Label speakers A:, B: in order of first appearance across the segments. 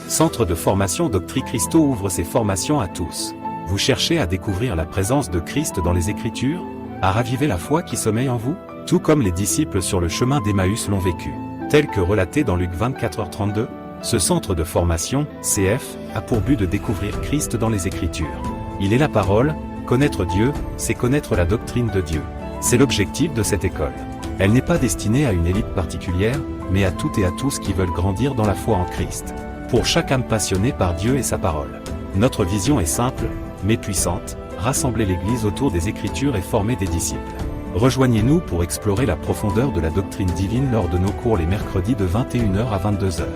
A: Centre de formation Doctrine Christo ouvre ses formations à tous. Vous cherchez à découvrir la présence de Christ dans les Écritures? À raviver la foi qui sommeille en vous? Tout comme les disciples sur le chemin d'Emmaüs l'ont vécu. Tel que relaté dans Luc 24h32, ce centre de formation, CF, a pour but de découvrir Christ dans les Écritures. Il est la parole, connaître Dieu, c'est connaître la doctrine de Dieu. C'est l'objectif de cette école. Elle n'est pas destinée à une élite particulière, mais à toutes et à tous qui veulent grandir dans la foi en Christ. Pour chaque âme passionnée par Dieu et sa parole. Notre vision est simple, mais puissante, rassembler l'Église autour des Écritures et former des disciples. Rejoignez-nous pour explorer la profondeur de la doctrine divine lors de nos cours les mercredis de 21h à 22h.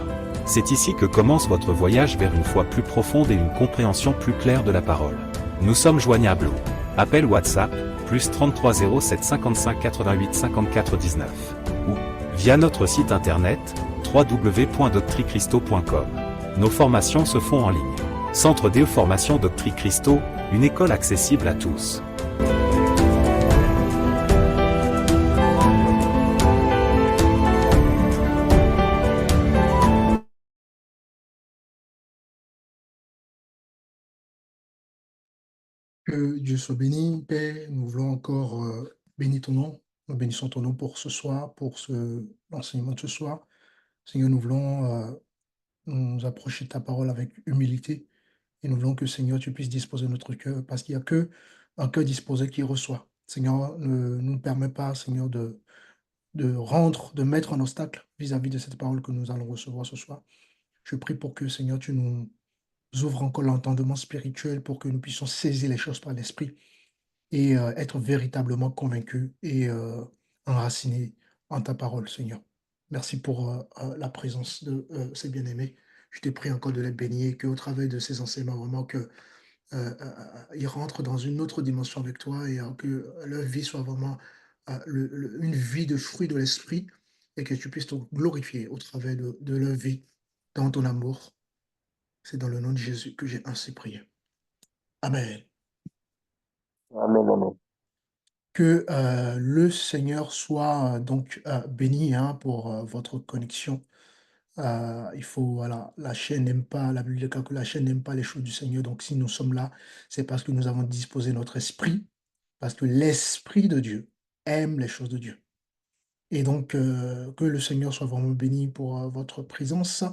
A: C'est ici que commence votre voyage vers une foi plus profonde et une compréhension plus claire de la parole. Nous sommes joignables au appel WhatsApp, plus 33 07 55 88 54 19, ou via notre site internet, www.doctricristo.com. Nos formations se font en ligne. Centre de formation Doctrine Christo, une école accessible à tous.
B: Que Dieu soit béni, Père, nous voulons encore bénir ton nom. Nous bénissons ton nom pour ce soir, pour l'enseignement de ce soir. Seigneur, nous voulons nous approcher de ta parole avec humilité et nous voulons que, Seigneur, tu puisses disposer notre cœur parce qu'il n'y a que un cœur disposé qui reçoit. Seigneur, ne nous permets pas, Seigneur, de mettre un obstacle vis-à-vis de cette parole que nous allons recevoir ce soir. Je prie pour que, Seigneur, tu nous ouvres encore l'entendement spirituel pour que nous puissions saisir les choses par l'esprit et être véritablement convaincus et enracinés en ta parole, Seigneur. Merci pour la présence de ces bien-aimés. Je te prie encore de les bénir et qu'au travers de ces enseignements, vraiment ils rentrent dans une autre dimension avec toi et que leur vie soit vraiment une vie de fruit de l'esprit et que tu puisses te glorifier au travers de leur vie dans ton amour. C'est dans le nom de Jésus que j'ai ainsi prié. Amen.
C: Amen, amen.
B: Que le Seigneur soit donc béni pour votre connexion. Il faut, voilà, la chaîne n'aime pas, la Bible déclare que la chaîne n'aime pas les choses du Seigneur. Donc si nous sommes là, c'est parce que nous avons disposé notre esprit, parce que l'Esprit de Dieu aime les choses de Dieu. Et donc que le Seigneur soit vraiment béni pour votre présence.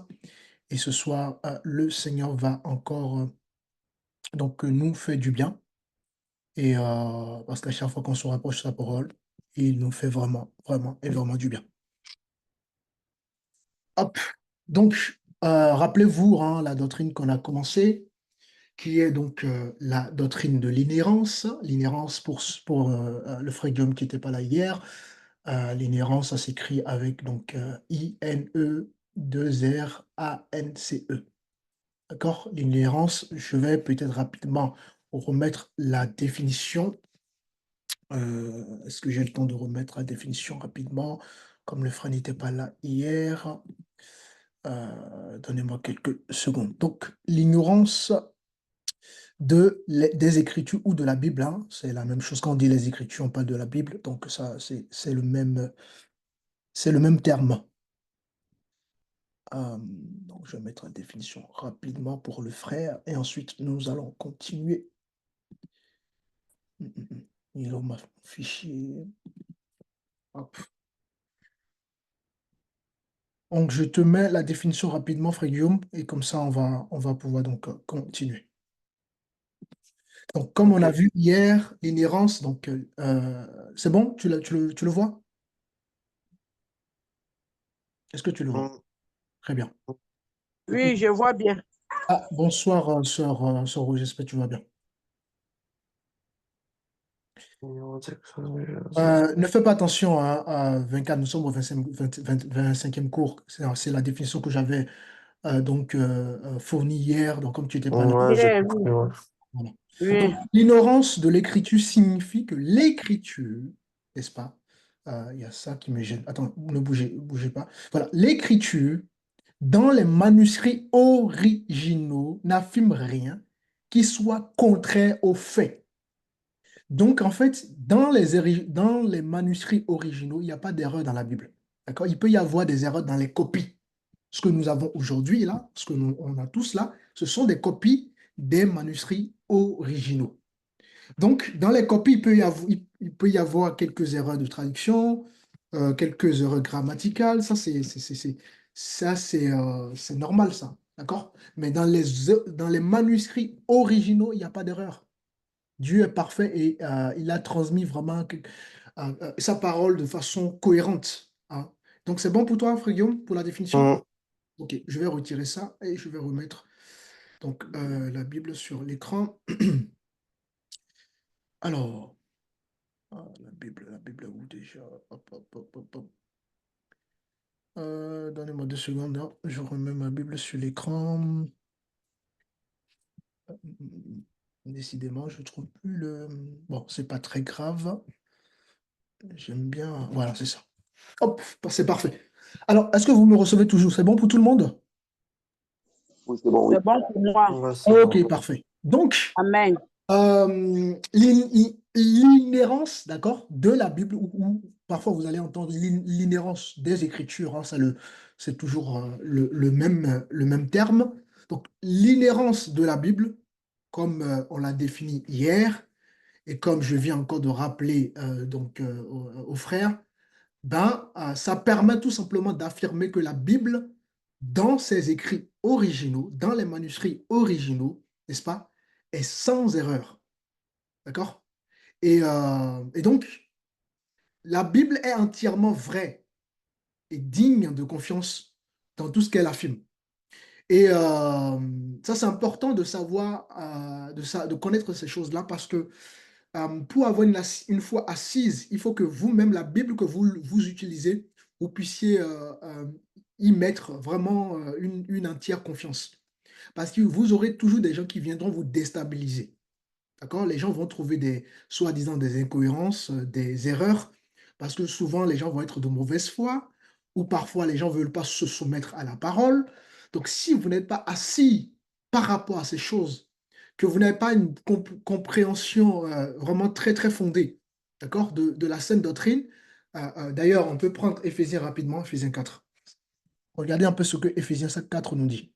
B: Et ce soir, le Seigneur va encore donc nous faire du bien. Et parce qu'à chaque fois qu'on se rapproche de sa parole, il nous fait vraiment, vraiment et vraiment du bien. Hop, donc rappelez-vous la doctrine qu'on a commencée, qui est donc la doctrine de l'inhérence. L'inhérence pour le frère Guillaume qui n'était pas là hier, l'inhérence, ça s'écrit avec donc I-N-E-2-R-A-N-C-E. D'accord? L'inhérence, je vais peut-être rapidement remettre la définition. Est-ce que j'ai le temps de remettre la définition rapidement? Comme le frère n'était pas là hier, donnez-moi quelques secondes. Donc, l'ignorance des Écritures ou de la Bible, c'est la même chose. Quand on dit les Écritures, on parle de la Bible, donc ça, c'est le même terme. Donc, je vais mettre la définition rapidement pour le frère et ensuite nous allons continuer. Il est où mon fichier? Hop. Donc, je te mets la définition rapidement, frère Guillaume, et comme ça, on va pouvoir donc continuer. Donc, comme on a vu hier, l'inhérence, donc, c'est bon? Tu le vois? Est-ce que tu le vois? Très bien.
D: Oui, je vois bien.
B: Ah, bonsoir, sœur Rose, j'espère que tu vas bien. Ne fais pas attention à 24, nous sommes au 25e cours. C'est la définition que j'avais donc fournie hier, donc comme tu n'étais pas là.
C: Ouais, j'ai
D: Bien,
C: compris, ouais.
B: Voilà.
D: oui.
B: Donc, l'ignorance de l'écriture signifie que l'écriture, n'est-ce pas? Il y a ça qui me gêne. Attends, ne bougez pas. Voilà, l'écriture, dans les manuscrits originaux, n'affirme rien qui soit contraire aux faits. Donc, en fait, dans les manuscrits originaux, il n'y a pas d'erreur dans la Bible. D'accord? Il peut y avoir des erreurs dans les copies. Ce que nous avons aujourd'hui, là, ce que on a tous là, ce sont des copies des manuscrits originaux. Donc, dans les copies, il peut y avoir quelques erreurs de traduction, quelques erreurs grammaticales. C'est normal, ça. D'accord? Mais dans les manuscrits originaux, il n'y a pas d'erreur. Dieu est parfait et il a transmis vraiment sa parole de façon cohérente, hein. Donc, c'est bon pour toi, Frère Guillaume, pour la définition?
C: Mm.
B: Ok, je vais retirer ça et je vais remettre donc, la Bible sur l'écran. Alors, la Bible où déjà? Hop, hop, hop, hop, hop. Donnez-moi 2 secondes, hein. Je remets ma Bible sur l'écran. Décidément, je ne trouve plus le... Bon, c'est pas très grave. J'aime bien... Voilà, c'est ça. Hop, c'est parfait. Alors, est-ce que vous me recevez toujours? C'est bon pour tout le monde?
C: Oui, c'est bon, oui.
D: C'est bon pour moi.
C: Ouais, c'est bon.
B: Ok, parfait. Donc,
D: Amen.
B: l'inhérence, d'accord, de la Bible, ou parfois vous allez entendre l'inhérence des Écritures, hein, c'est toujours le même terme. Donc, l'inhérence de la Bible, comme on l'a défini hier, et comme je viens encore de rappeler donc, aux frères, ça permet tout simplement d'affirmer que la Bible, dans ses écrits originaux, dans les manuscrits originaux, n'est-ce pas, est sans erreur. D'accord? Et donc, la Bible est entièrement vraie et digne de confiance dans tout ce qu'elle affirme. Et ça, c'est important de savoir, de connaître ces choses-là parce que pour avoir une foi assise, il faut que vous-même, la Bible que vous utilisez, vous puissiez y mettre vraiment une entière confiance. Parce que vous aurez toujours des gens qui viendront vous déstabiliser. D'accord? Les gens vont trouver soi-disant des incohérences, des erreurs, parce que souvent les gens vont être de mauvaise foi, ou parfois les gens ne veulent pas se soumettre à la parole. Donc si vous n'êtes pas assis par rapport à ces choses, que vous n'avez pas une compréhension vraiment très très fondée, d'accord, de la saine doctrine, d'ailleurs on peut prendre Éphésiens rapidement, Éphésiens 4. Regardez un peu ce que Éphésiens 4 nous dit.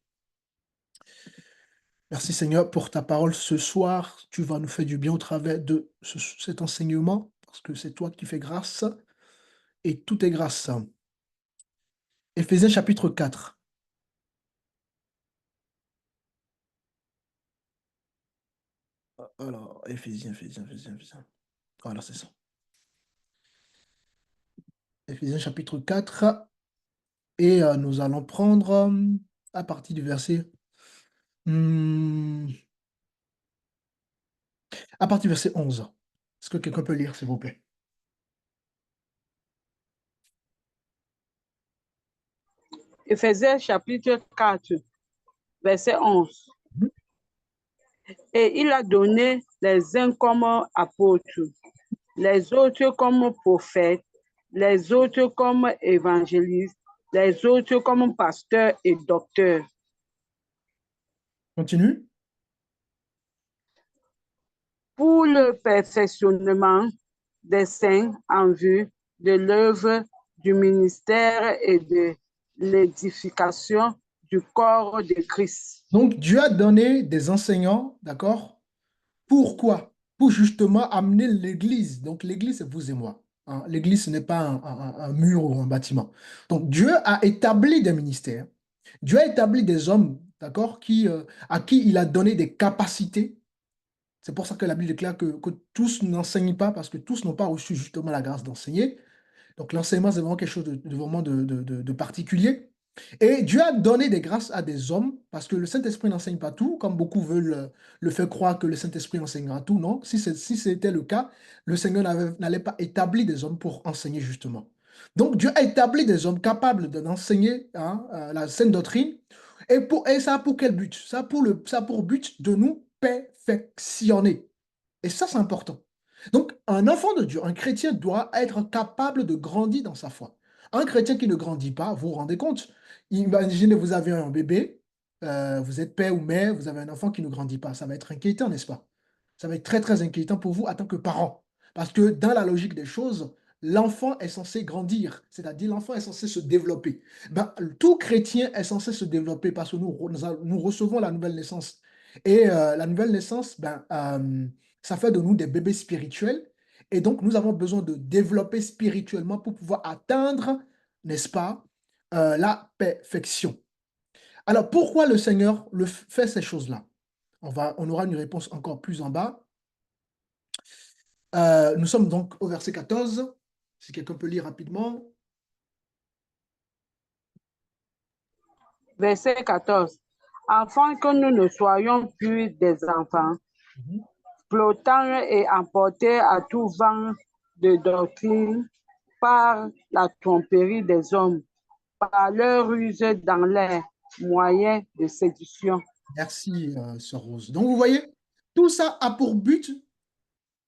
B: Merci Seigneur pour ta parole ce soir. Tu vas nous faire du bien au travers de cet enseignement, parce que c'est toi qui fais grâce, et tout est grâce. Éphésiens chapitre 4. Alors, Éphésiens. Voilà, c'est ça. Éphésiens chapitre 4, et nous allons prendre à partir du hmm, verset 11. Est-ce que quelqu'un peut lire, s'il vous plaît?
D: Éphésiens chapitre 4, verset 11.
B: Mhm.
D: Et il a donné les uns comme apôtres, les autres comme prophètes, les autres comme évangélistes, les autres comme pasteurs et docteurs,
B: Continue.
D: pour le perfectionnement des saints en vue de l'œuvre du ministère et de l'édification du corps de Christ.
B: Donc, Dieu a donné des enseignants, d'accord? Pourquoi? Pour justement amener l'Église. Donc l'Église, c'est vous et moi, hein. L'Église, ce n'est pas un mur ou un bâtiment. Donc Dieu a établi des ministères. Dieu a établi des hommes, d'accord, à qui il a donné des capacités. C'est pour ça que la Bible déclare que tous n'enseignent pas parce que tous n'ont pas reçu justement la grâce d'enseigner. Donc l'enseignement, c'est vraiment quelque chose vraiment de particulier. Et Dieu a donné des grâces à des hommes, parce que le Saint-Esprit n'enseigne pas tout, comme beaucoup veulent le faire croire que le Saint-Esprit enseignera tout. Non, si c'était le cas, le Seigneur n'allait pas établir des hommes pour enseigner justement. Donc Dieu a établi des hommes capables d'enseigner, hein, la saine doctrine. Et ça a pour quel but? Ça a pour but de nous perfectionner. Et ça, c'est important. Donc, un enfant de Dieu, un chrétien doit être capable de grandir dans sa foi. Un chrétien qui ne grandit pas, vous vous rendez compte? Imaginez, vous avez un bébé, vous êtes père ou mère, vous avez un enfant qui ne grandit pas. Ça va être inquiétant, n'est-ce pas? Ça va être très, très inquiétant pour vous en tant que parent. Parce que dans la logique des choses, l'enfant est censé grandir, c'est-à-dire l'enfant est censé se développer. Ben, tout chrétien est censé se développer parce que nous recevons la nouvelle naissance. Et la nouvelle naissance, ça fait de nous des bébés spirituels. Et donc, nous avons besoin de développer spirituellement pour pouvoir atteindre, n'est-ce pas, la perfection. Alors, pourquoi le Seigneur fait ces choses-là? On aura une réponse encore plus en bas. Nous sommes donc au verset 14. Si quelqu'un peut lire rapidement.
D: Verset 14. Afin que nous ne soyons plus des enfants, flottant et emportés à tout vent de doctrine par la tromperie des hommes, par leur ruse dans les moyens de séduction.
B: Merci, Sœur Rose. Donc, vous voyez, tout ça a pour but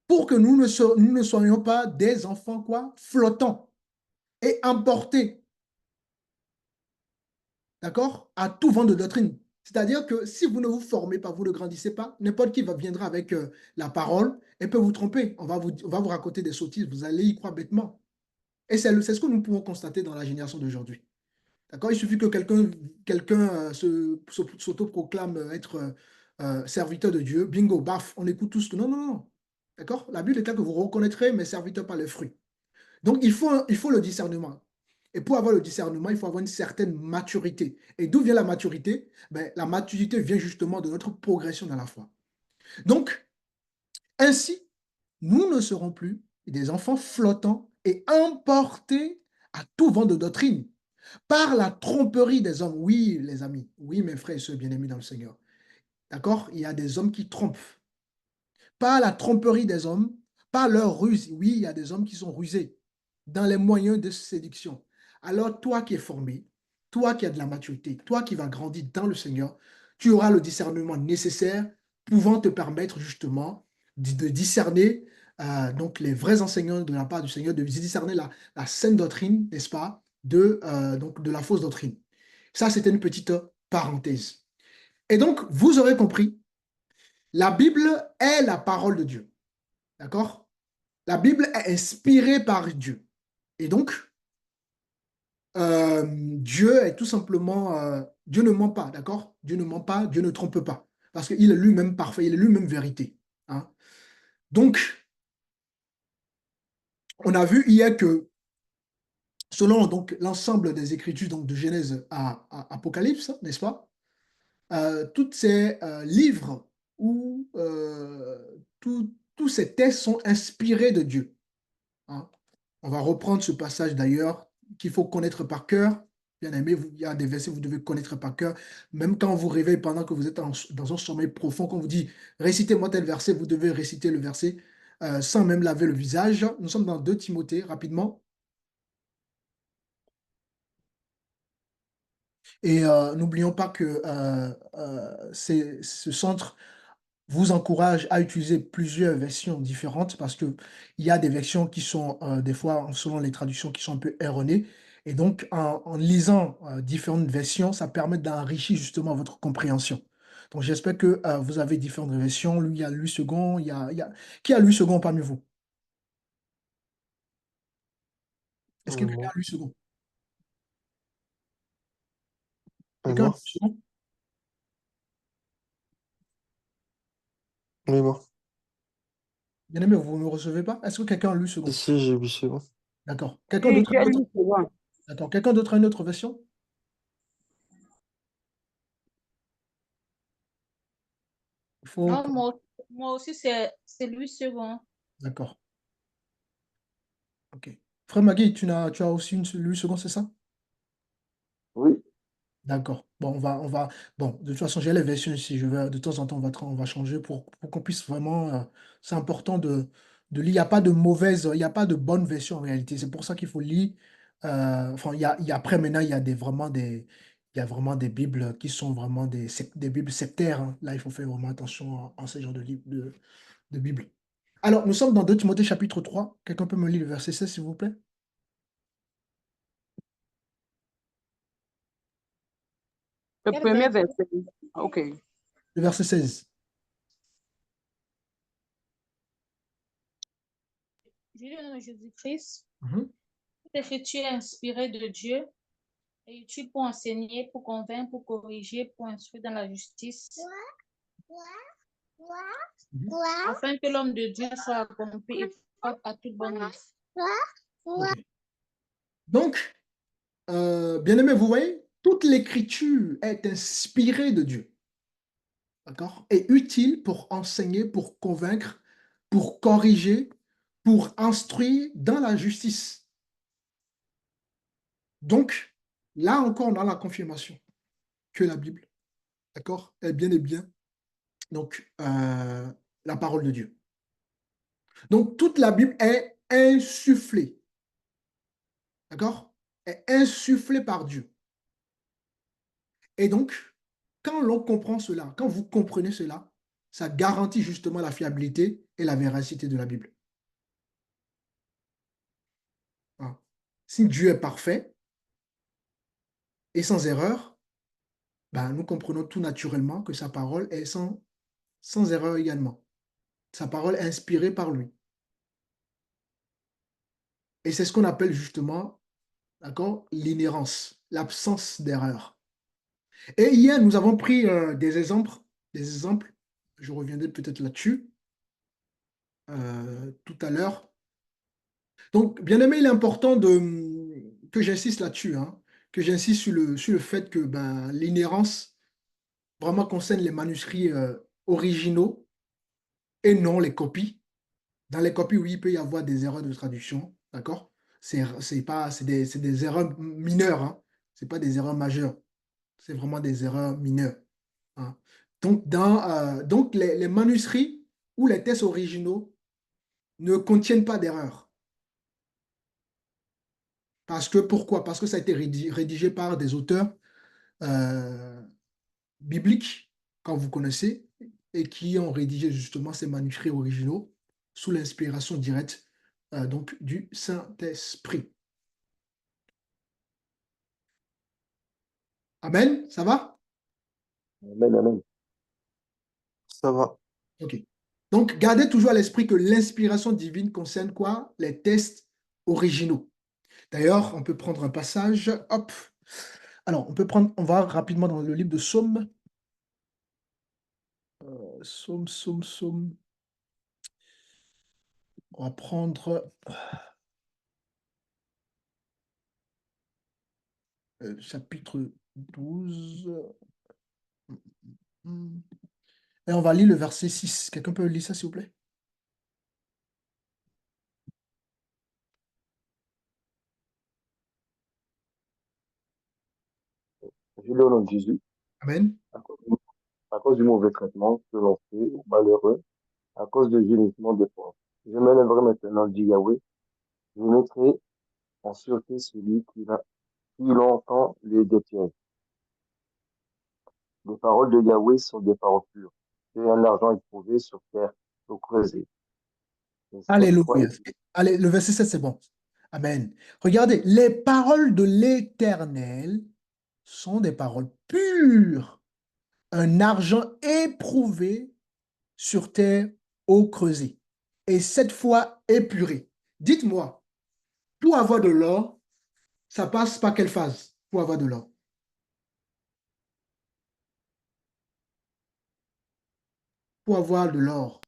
B: pour que nous ne soyons pas des enfants quoi, flottants et emportés, d'accord, à tout vent de doctrine. C'est-à-dire que si vous ne vous formez pas, vous ne grandissez pas, n'importe qui viendra avec la parole et peut vous tromper. On va vous raconter des sottises, vous allez y croire bêtement. Et c'est ce que nous pouvons constater dans la génération d'aujourd'hui. D'accord? Il suffit que quelqu'un s'autoproclame être serviteur de Dieu. Bingo, baf, on écoute tous. Non, non, non. D'accord? La Bible est claire que vous reconnaîtrez mes serviteurs par les fruits. Donc, il faut le discernement. Et pour avoir le discernement, il faut avoir une certaine maturité. Et d'où vient la maturité? La maturité vient justement de notre progression dans la foi. Donc, ainsi, nous ne serons plus des enfants flottants et emportés à tout vent de doctrine par la tromperie des hommes. Oui, les amis, oui, mes frères et sœurs bien-aimés dans le Seigneur. D'accord? Il y a des hommes qui trompent. Par la tromperie des hommes, par leur ruse. Oui, il y a des hommes qui sont rusés dans les moyens de séduction. Alors, toi qui es formé, toi qui as de la maturité, toi qui vas grandir dans le Seigneur, tu auras le discernement nécessaire pouvant te permettre justement de discerner donc les vrais enseignants de la part du Seigneur, de discerner la saine doctrine, n'est-ce pas, donc de la fausse doctrine. Ça, c'était une petite parenthèse. Et donc, vous aurez compris, la Bible est la parole de Dieu. D'accord? La Bible est inspirée par Dieu. Et donc, Dieu est tout simplement, Dieu ne ment pas, d'accord? Dieu ne ment pas, Dieu ne trompe pas. Parce qu'il est lui-même parfait, il est lui-même vérité. Hein? Donc, on a vu hier que selon donc l'ensemble des Écritures, donc de Genèse à Apocalypse, n'est-ce pas? Tous ces livres ou tous ces textes sont inspirés de Dieu. Hein. On va reprendre ce passage d'ailleurs qu'il faut connaître par cœur. Bien aimé, il y a des versets que vous devez connaître par cœur. Même quand vous réveillez pendant que vous êtes dans un sommeil profond, quand on vous dit récitez-moi tel verset, vous devez réciter le verset sans même laver le visage. Nous sommes dans 2 Timothée, rapidement. Et n'oublions pas que ce centre vous encourage à utiliser plusieurs versions différentes parce qu'il y a des versions qui sont des fois, selon les traductions, qui sont un peu erronées. Et donc, en lisant différentes versions, ça permet d'enrichir justement votre compréhension. Donc, j'espère que vous avez différentes versions. Lui, il y a lui second. Qui a lui second parmi vous? Est-ce que
E: Oui,
B: quelqu'un
E: moi.
B: a lui second?
E: Oui,
B: Quelqu'un a lui
E: moi.
B: second?
E: Oui, moi.
B: Bien aimé, vous ne me recevez pas? Est-ce que quelqu'un a lu second?
E: Ici, j'ai 8 secondes.
B: D'accord. Quelqu'un
D: Oui,
B: d'autre
D: tu
B: a
D: es
B: une autre?
D: lui second.
B: D'accord. Quelqu'un d'autre a une autre version? Il faut.
F: Non, moi aussi, c'est lui second.
B: D'accord. Ok. Frère Magui, tu as aussi lu second, c'est ça?
C: Oui,
B: D'accord. Bon, bon, de toute façon, j'ai les versions ici. De temps en temps, on va changer pour qu'on puisse vraiment. C'est important de lire. Il n'y a pas de mauvaise, il n'y a pas de bonne version en réalité. C'est pour ça qu'il faut lire. Enfin, après, maintenant, il y a vraiment des Bibles qui sont vraiment des Bibles sectaires. Hein. Là, il faut faire vraiment attention à ce genre de livre, de Bible. Alors, nous sommes dans 2 Timothée chapitre 3. Quelqu'un peut me lire le verset 16, s'il vous plaît?
D: Le
F: Quel
D: premier
F: verset?
D: verset. OK.
B: Le verset 16.
F: Jésus au nom de Jésus-Christ,
B: Mhm.
F: Toute écriture est inspirée de Dieu et utile pour enseigner, pour convaincre, pour corriger, pour instruire dans la justice,
B: Mhm.
F: afin que l'homme de Dieu soit accompli et propre à toute bonne œuvre.
B: Ok. Donc, bien-aimés, vous voyez, toute l'écriture est inspirée de Dieu. D'accord? Et utile pour enseigner, pour convaincre, pour corriger, pour instruire dans la justice. Donc, là encore, on a la confirmation que la Bible, d'accord, est bien et bien, donc, la parole de Dieu. Donc, toute la Bible est insufflée, d'accord? Est insufflée par Dieu. Et donc, quand l'on comprend cela, quand vous comprenez cela, ça garantit justement la fiabilité et la véracité de la Bible. Hein. Si Dieu est parfait et sans erreur, ben, nous comprenons tout naturellement que sa parole est sans erreur également. Sa parole est inspirée par lui. Et c'est ce qu'on appelle justement, d'accord, l'inhérence, l'absence d'erreur. Et hier, nous avons pris des exemples, je reviendrai peut-être là-dessus tout à l'heure. Donc, bien aimé, il est important que j'insiste là-dessus, hein, que j'insiste sur le fait que ben, l'inhérence vraiment concerne les manuscrits originaux et non les copies. Dans les copies, oui, il peut y avoir des erreurs de traduction, d'accord? C'est des erreurs mineures, hein. C'est pas des erreurs majeures, c'est vraiment des erreurs mineures. Hein. Donc, donc les manuscrits ou les textes originaux ne contiennent pas d'erreurs. Pourquoi? Parce que ça a été rédigé par des auteurs euh, bibliques, quand vous connaissez, et qui ont rédigé justement ces manuscrits originaux sous l'inspiration directe donc du Saint-Esprit. Amen, ça va?
C: Amen, amen.
E: Ça va.
B: Ok. Donc, gardez toujours à l'esprit que l'inspiration divine concerne quoi? Les textes originaux. D'ailleurs, on peut prendre un passage. Hop. Alors, on va rapidement dans le livre de Psaume. Psaume. On va prendre chapitre 12. Et on va lire le verset 6. Quelqu'un peut lire ça, s'il vous plaît?
C: Je le nom de Jésus,
B: Amen.
C: à cause, à cause du mauvais traitement que l'on fait aux malheureux, à cause du gémissement des pauvres. Je m'élèverai maintenant, dit Yahweh, je mettrai en sûreté celui qui longtemps les détient. Les paroles de Yahweh sont des paroles pures, et un argent éprouvé sur terre au creuset. Et cette fois,
B: Alléluia. Allez, le verset 7, c'est bon. Amen. Regardez, les paroles de l'Éternel sont des paroles pures, un argent éprouvé sur terre au creuset, et cette fois épuré. Dites-moi, pour avoir de l'or, ça passe par quelle phase pour avoir de l'or? Pour avoir de l'or,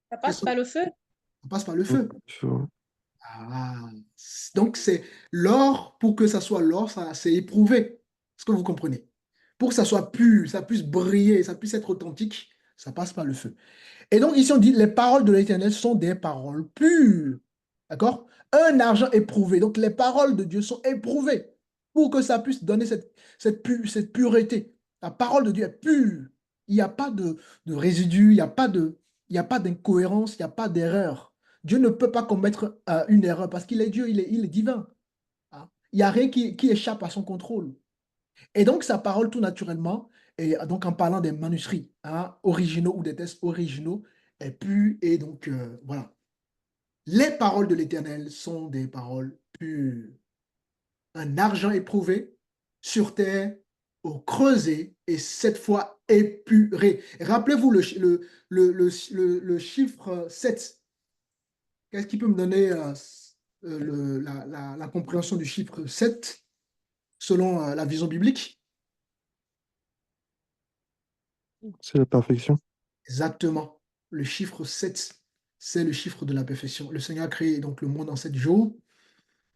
F: Ça passe par le feu.
B: ça passe par le feu.
E: Chaud.
B: Ah, donc c'est l'or, pour que ça soit l'or, ça c'est éprouvé. Est-ce que vous comprenez? Pour que ça soit pur, ça puisse briller, ça puisse être authentique, ça passe par le feu. Et donc ici on dit les paroles de l'Éternel sont des paroles pures. D'accord? Un argent éprouvé. Donc les paroles de Dieu sont éprouvées pour que ça puisse donner cette pureté. La parole de Dieu est pure. Il n'y a pas de résidus, il y a pas d'incohérence, il n'y a pas d'erreur. Dieu ne peut pas commettre une erreur parce qu'il est Dieu, il est divin. Hein. Il n'y a rien qui échappe à son contrôle. Et donc, sa parole, tout naturellement, et donc en parlant des manuscrits hein, originaux ou des textes originaux, est pure. Et donc, voilà. Les paroles de l'Éternel sont des paroles pures. Un argent éprouvé sur terre, au creuset, et cette fois épuré. Rappelez-vous le chiffre 7. Qu'est-ce qui peut me donner la compréhension du chiffre 7 selon la vision biblique?
E: C'est la perfection.
B: Exactement. Le chiffre 7, c'est le chiffre de la perfection. Le Seigneur a créé donc le monde en 7 jours.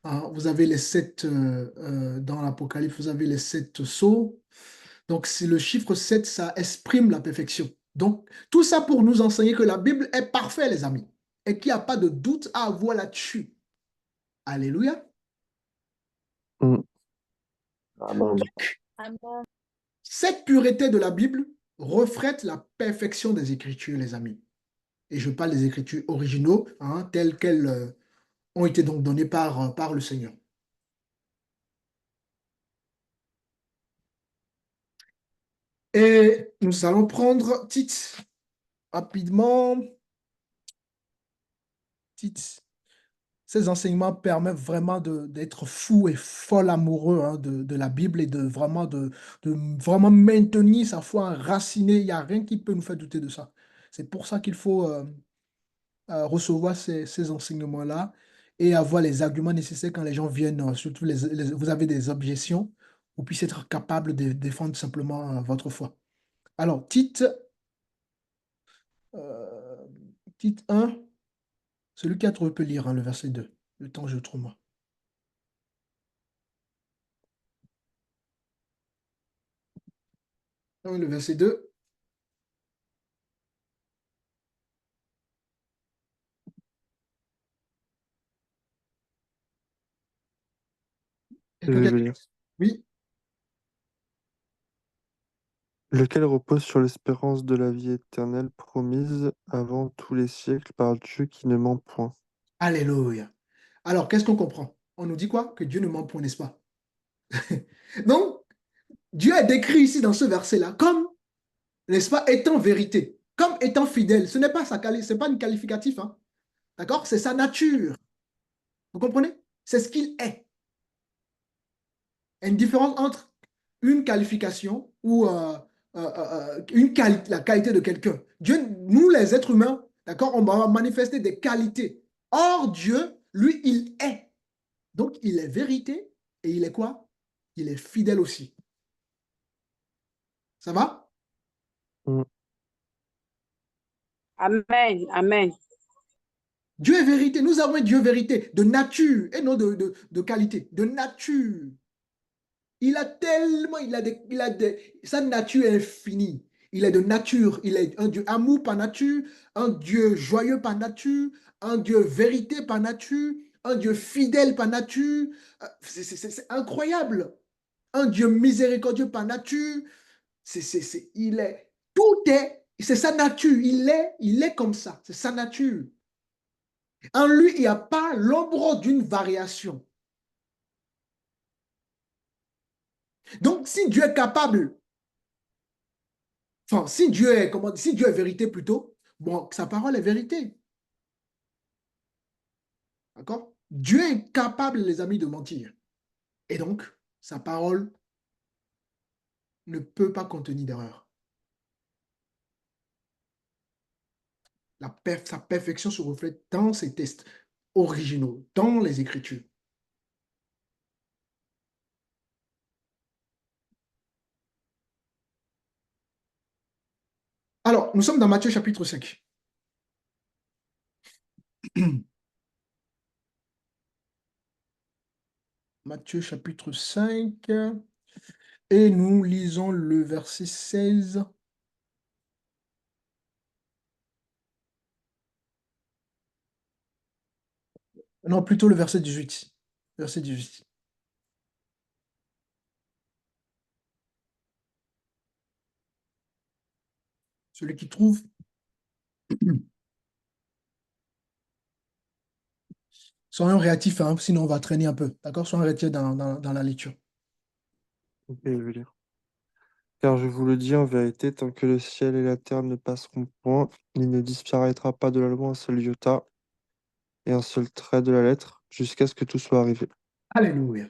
B: Hein, vous avez les 7 dans l'Apocalypse, vous avez les 7 sceaux. Donc, c'est le chiffre 7, ça exprime la perfection. Donc, tout ça pour nous enseigner que la Bible est parfaite, les amis, et qu'il n'y a pas de doute à avoir là-dessus. Alléluia.
E: Mm.
C: Amen.
F: Amen.
B: Cette pureté de la Bible reflète la perfection des Écritures, les amis. Et je parle des Écritures originaux, hein, telles qu'elles ont été donc données par le Seigneur. Et nous allons prendre Tite rapidement. Tite. Ces enseignements permettent vraiment d'être fou et folle amoureux, hein, de la Bible et de vraiment maintenir sa foi enracinée. Il n'y a rien qui peut nous faire douter de ça. C'est pour ça qu'il faut recevoir ces enseignements-là et avoir les arguments nécessaires quand les gens viennent, surtout vous avez des objections, vous puissiez être capable de défendre simplement votre foi. Alors, euh, Tite 1, celui qui a trouvé peut lire, hein, le verset 2. Le temps, je trouve moi. Le verset 2.
E: Je
B: Quelqu'un qui a-
E: vais lire.
B: Oui,
E: Lequel repose sur l'espérance de la vie éternelle promise avant tous les siècles par Dieu qui ne ment point.
B: alléluia. Alors, qu'est-ce qu'on comprend? On nous dit quoi? Que Dieu ne ment point, n'est-ce pas? Donc, Dieu est décrit ici dans ce verset-là comme, n'est-ce pas, étant vérité, comme étant fidèle. Ce n'est pas c'est pas un qualificatif, hein. D'accord? C'est sa nature. Vous comprenez? C'est ce qu'il est. Il y a une différence entre une qualification ou la qualité de quelqu'un. Dieu, nous les êtres humains, d'accord, on va manifester des qualités. Or, Dieu, lui, il est. Donc, il est vérité et il est quoi? Il est fidèle aussi. Ça va?
E: Mm.
D: Amen. Amen.
B: Dieu est vérité. Nous avons un Dieu vérité de nature et non de qualité, de nature. Il a tellement, sa nature est infinie. Il est de nature, il est un Dieu amour par nature, un Dieu joyeux par nature, un Dieu vérité par nature, un Dieu fidèle par nature. C'est incroyable. Un Dieu miséricordieux par nature. Il est, tout est, c'est sa nature. Il est comme ça. C'est sa nature. En lui, il n'y a pas l'ombre d'une variation. Donc, si Dieu est capable, enfin, si Dieu est vérité plutôt, bon, sa parole est vérité. D'accord? Dieu est capable, les amis, de mentir. Et donc, sa parole ne peut pas contenir d'erreur. Sa perfection se reflète dans ses textes originaux, dans les Écritures. Alors, nous sommes dans Matthieu chapitre 5. Matthieu chapitre 5. Et nous lisons le verset 16. Non, plutôt le verset 18. Verset 18. Celui qui trouve. Soyons réactifs, hein, sinon on va traîner un peu. D'accord? Soyons réactifs dans la lecture.
E: Ok, je vais lire. Car je vous le dis en vérité, tant que le ciel et la terre ne passeront point, il ne disparaîtra pas de la loi un seul iota et un seul trait de la lettre, jusqu'à ce que tout soit arrivé.
B: Alléluia.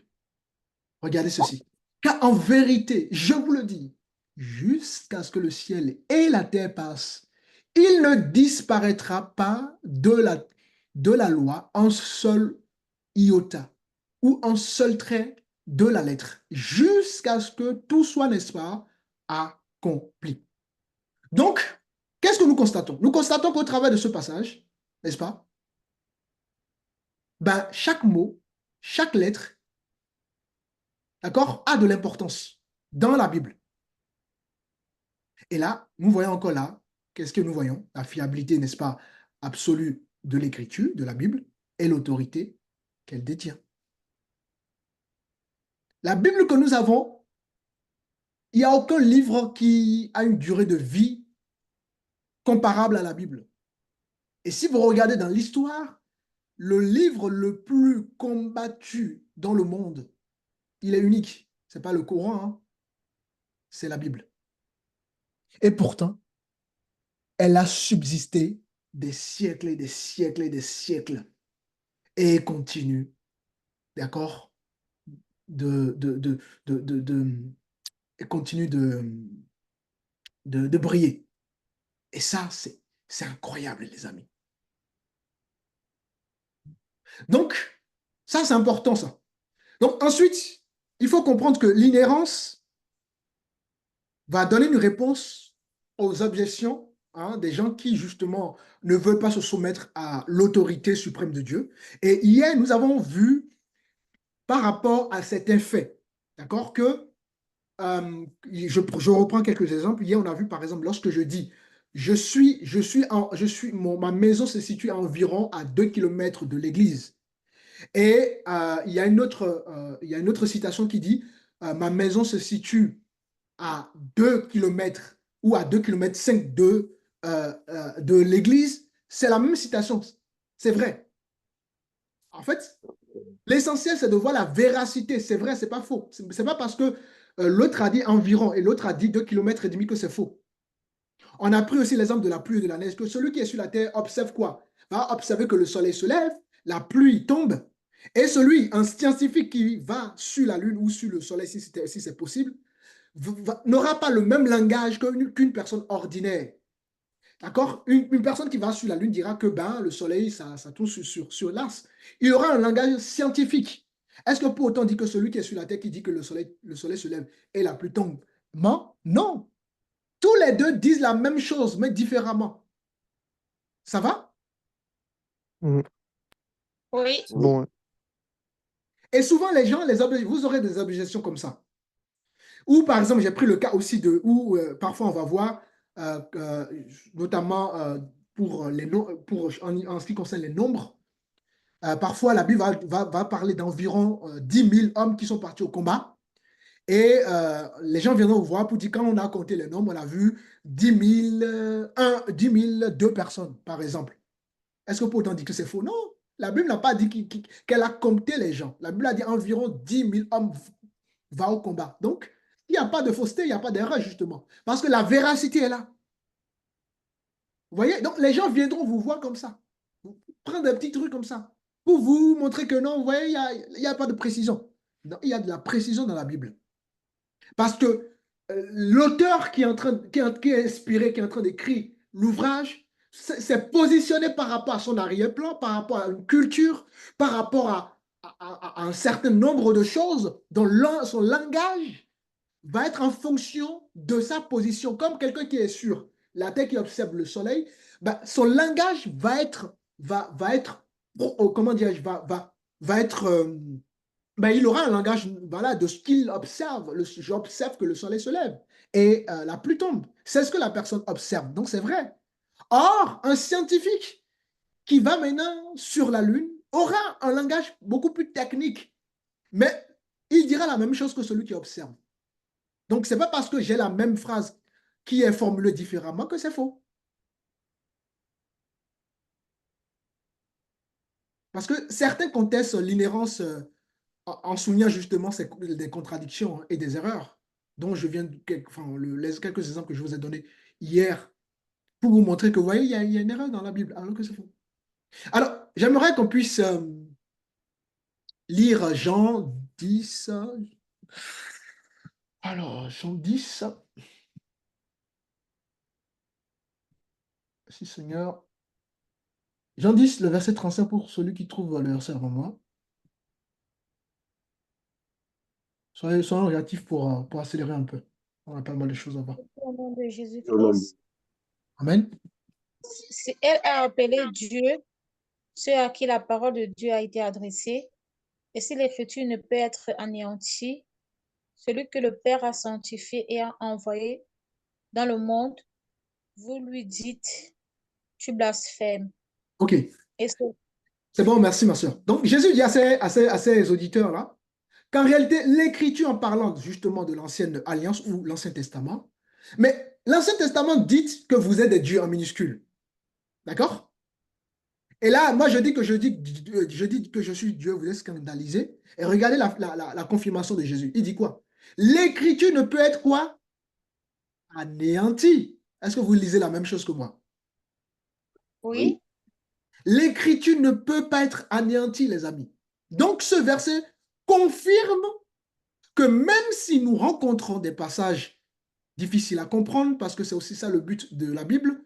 B: Regardez ceci. Car en vérité, je vous le dis, jusqu'à ce que le ciel et la terre passent, il ne disparaîtra pas de la loi un seul iota ou un seul trait de la lettre, jusqu'à ce que tout soit, n'est-ce pas, accompli. Donc, qu'est-ce que nous constatons? Nous constatons qu'au travers de ce passage, n'est-ce pas, ben, chaque mot, chaque lettre, d'accord, a de l'importance dans la Bible. Et là, nous voyons encore là, qu'est-ce que nous voyons? La fiabilité, n'est-ce pas, absolue de l'écriture, de la Bible, et l'autorité qu'elle détient. La Bible que nous avons, il n'y a aucun livre qui a une durée de vie comparable à la Bible. Et si vous regardez dans l'histoire, le livre le plus combattu dans le monde, il est unique. Ce n'est pas le Coran, hein, c'est la Bible. Et pourtant, elle a subsisté des siècles et des siècles et des siècles. Et continue, d'accord, continue de briller. Et ça, c'est incroyable, les amis. Donc, ça, c'est important, ça. Donc, ensuite, il faut comprendre que l'inhérence va donner une réponse aux objections, hein, des gens qui, justement, ne veulent pas se soumettre à l'autorité suprême de Dieu. Et hier, nous avons vu, par rapport à certains faits, d'accord, que je reprends quelques exemples. Hier, on a vu, par exemple, lorsque je dis, ma maison se situe environ à 2 kilomètres de l'église. Et il y a une autre citation qui dit, ma maison se situe à 2 kilomètres ou à 2 kilomètres 5 de l'église. C'est la même citation. C'est vrai. En fait, l'essentiel, c'est de voir la véracité. C'est vrai, c'est pas faux. C'est pas parce que l'autre a dit environ et l'autre a dit 2 kilomètres et demi que c'est faux. On a pris aussi l'exemple de la pluie et de la neige, que celui qui est sur la terre observe quoi? Va observer que le soleil se lève, la pluie tombe, et celui, un scientifique qui va sur la lune ou sur le soleil, si c'est possible, n'aura pas le même langage qu'une personne ordinaire. D'accord? Une personne qui va sur la lune dira que ben, le soleil, ça tourne sur l'as. Il aura un langage scientifique. Est-ce que pour autant dire que celui qui est sur la terre qui dit que le soleil se lève et la pluie tombe? Non. Tous les deux disent la même chose, mais différemment. Ça va?
E: Mhm.
F: Oui.
E: C'est bon, ouais.
B: Et souvent, les gens, vous aurez des objections comme ça. Ou par exemple, j'ai pris le cas aussi de où parfois on va voir, notamment en ce qui concerne les nombres, parfois la Bible va parler d'environ 10 000 hommes qui sont partis au combat. Et les gens viendront vous voir pour dire quand on a compté les nombres, on a vu 10 002 personnes, par exemple. Est-ce que pour autant dire que c'est faux? Non. La Bible n'a pas dit qu'elle a compté les gens. La Bible a dit environ 10 000 hommes vont au combat. Donc, il n'y a pas de fausseté, il n'y a pas d'erreur, justement. Parce que la véracité est là. Vous voyez? Donc, les gens viendront vous voir comme ça. Prendre des petits trucs comme ça. Pour vous montrer que non, vous voyez, il n'y a pas de précision. Non, il y a de la précision dans la Bible. Parce que l'auteur qui est inspiré, qui est en train d'écrire l'ouvrage, s'est positionné par rapport à son arrière-plan, par rapport à une culture, par rapport à un certain nombre de choses dont son langage va être en fonction de sa position. Comme quelqu'un qui est sur la terre qui observe le soleil, ben, son langage va être, comment dirais-je, va être ben, il aura un langage voilà, de ce qu'il observe. J'observe que le soleil se lève et la pluie tombe. C'est ce que la personne observe. Donc, c'est vrai. Or, un scientifique qui va maintenant sur la Lune aura un langage beaucoup plus technique, mais il dira la même chose que celui qui observe. Donc, ce n'est pas parce que j'ai la même phrase qui est formulée différemment que c'est faux. Parce que certains contestent l'inhérence en soulignant justement des contradictions et des erreurs dont je viens de quelques exemples que je vous ai donnés hier pour vous montrer que vous voyez, il y a une erreur dans la Bible, alors que c'est faux. Alors, j'aimerais qu'on puisse lire Jean 10. Alors, Jean 10. Si, Seigneur. Jean 10, le verset 35 pour celui qui trouve le verset avant moi. Soyons réactifs pour accélérer un peu. On a pas mal de choses à voir.
F: Au nom de
C: Au nom de
F: Jésus-Christ,
B: Amen.
F: elle a appelé Dieu, ceux à qui la parole de Dieu a été adressée. Et si l'écriture ne peut être anéantie, celui que le Père a sanctifié et a envoyé dans le monde, vous lui dites, tu blasphèmes.
B: OK.
F: Et ce-
B: C'est bon, merci, ma soeur. Donc, Jésus dit à ces auditeurs-là qu'en réalité, l'Écriture, en parlant justement de l'Ancienne Alliance ou l'Ancien Testament, mais l'Ancien Testament dit que vous êtes des dieux en minuscule. D'accord? Et là, moi, je dis que je suis Dieu, vous êtes scandalisés. Et regardez la confirmation de Jésus. Il dit quoi? L'Écriture ne peut être quoi? Anéantie. Est-ce que vous lisez la même chose que moi?
F: oui,
B: L'écriture ne peut pas être anéantie, les amis. Donc, ce verset confirme que même si nous rencontrons des passages difficiles à comprendre, parce que c'est aussi ça le but de la Bible,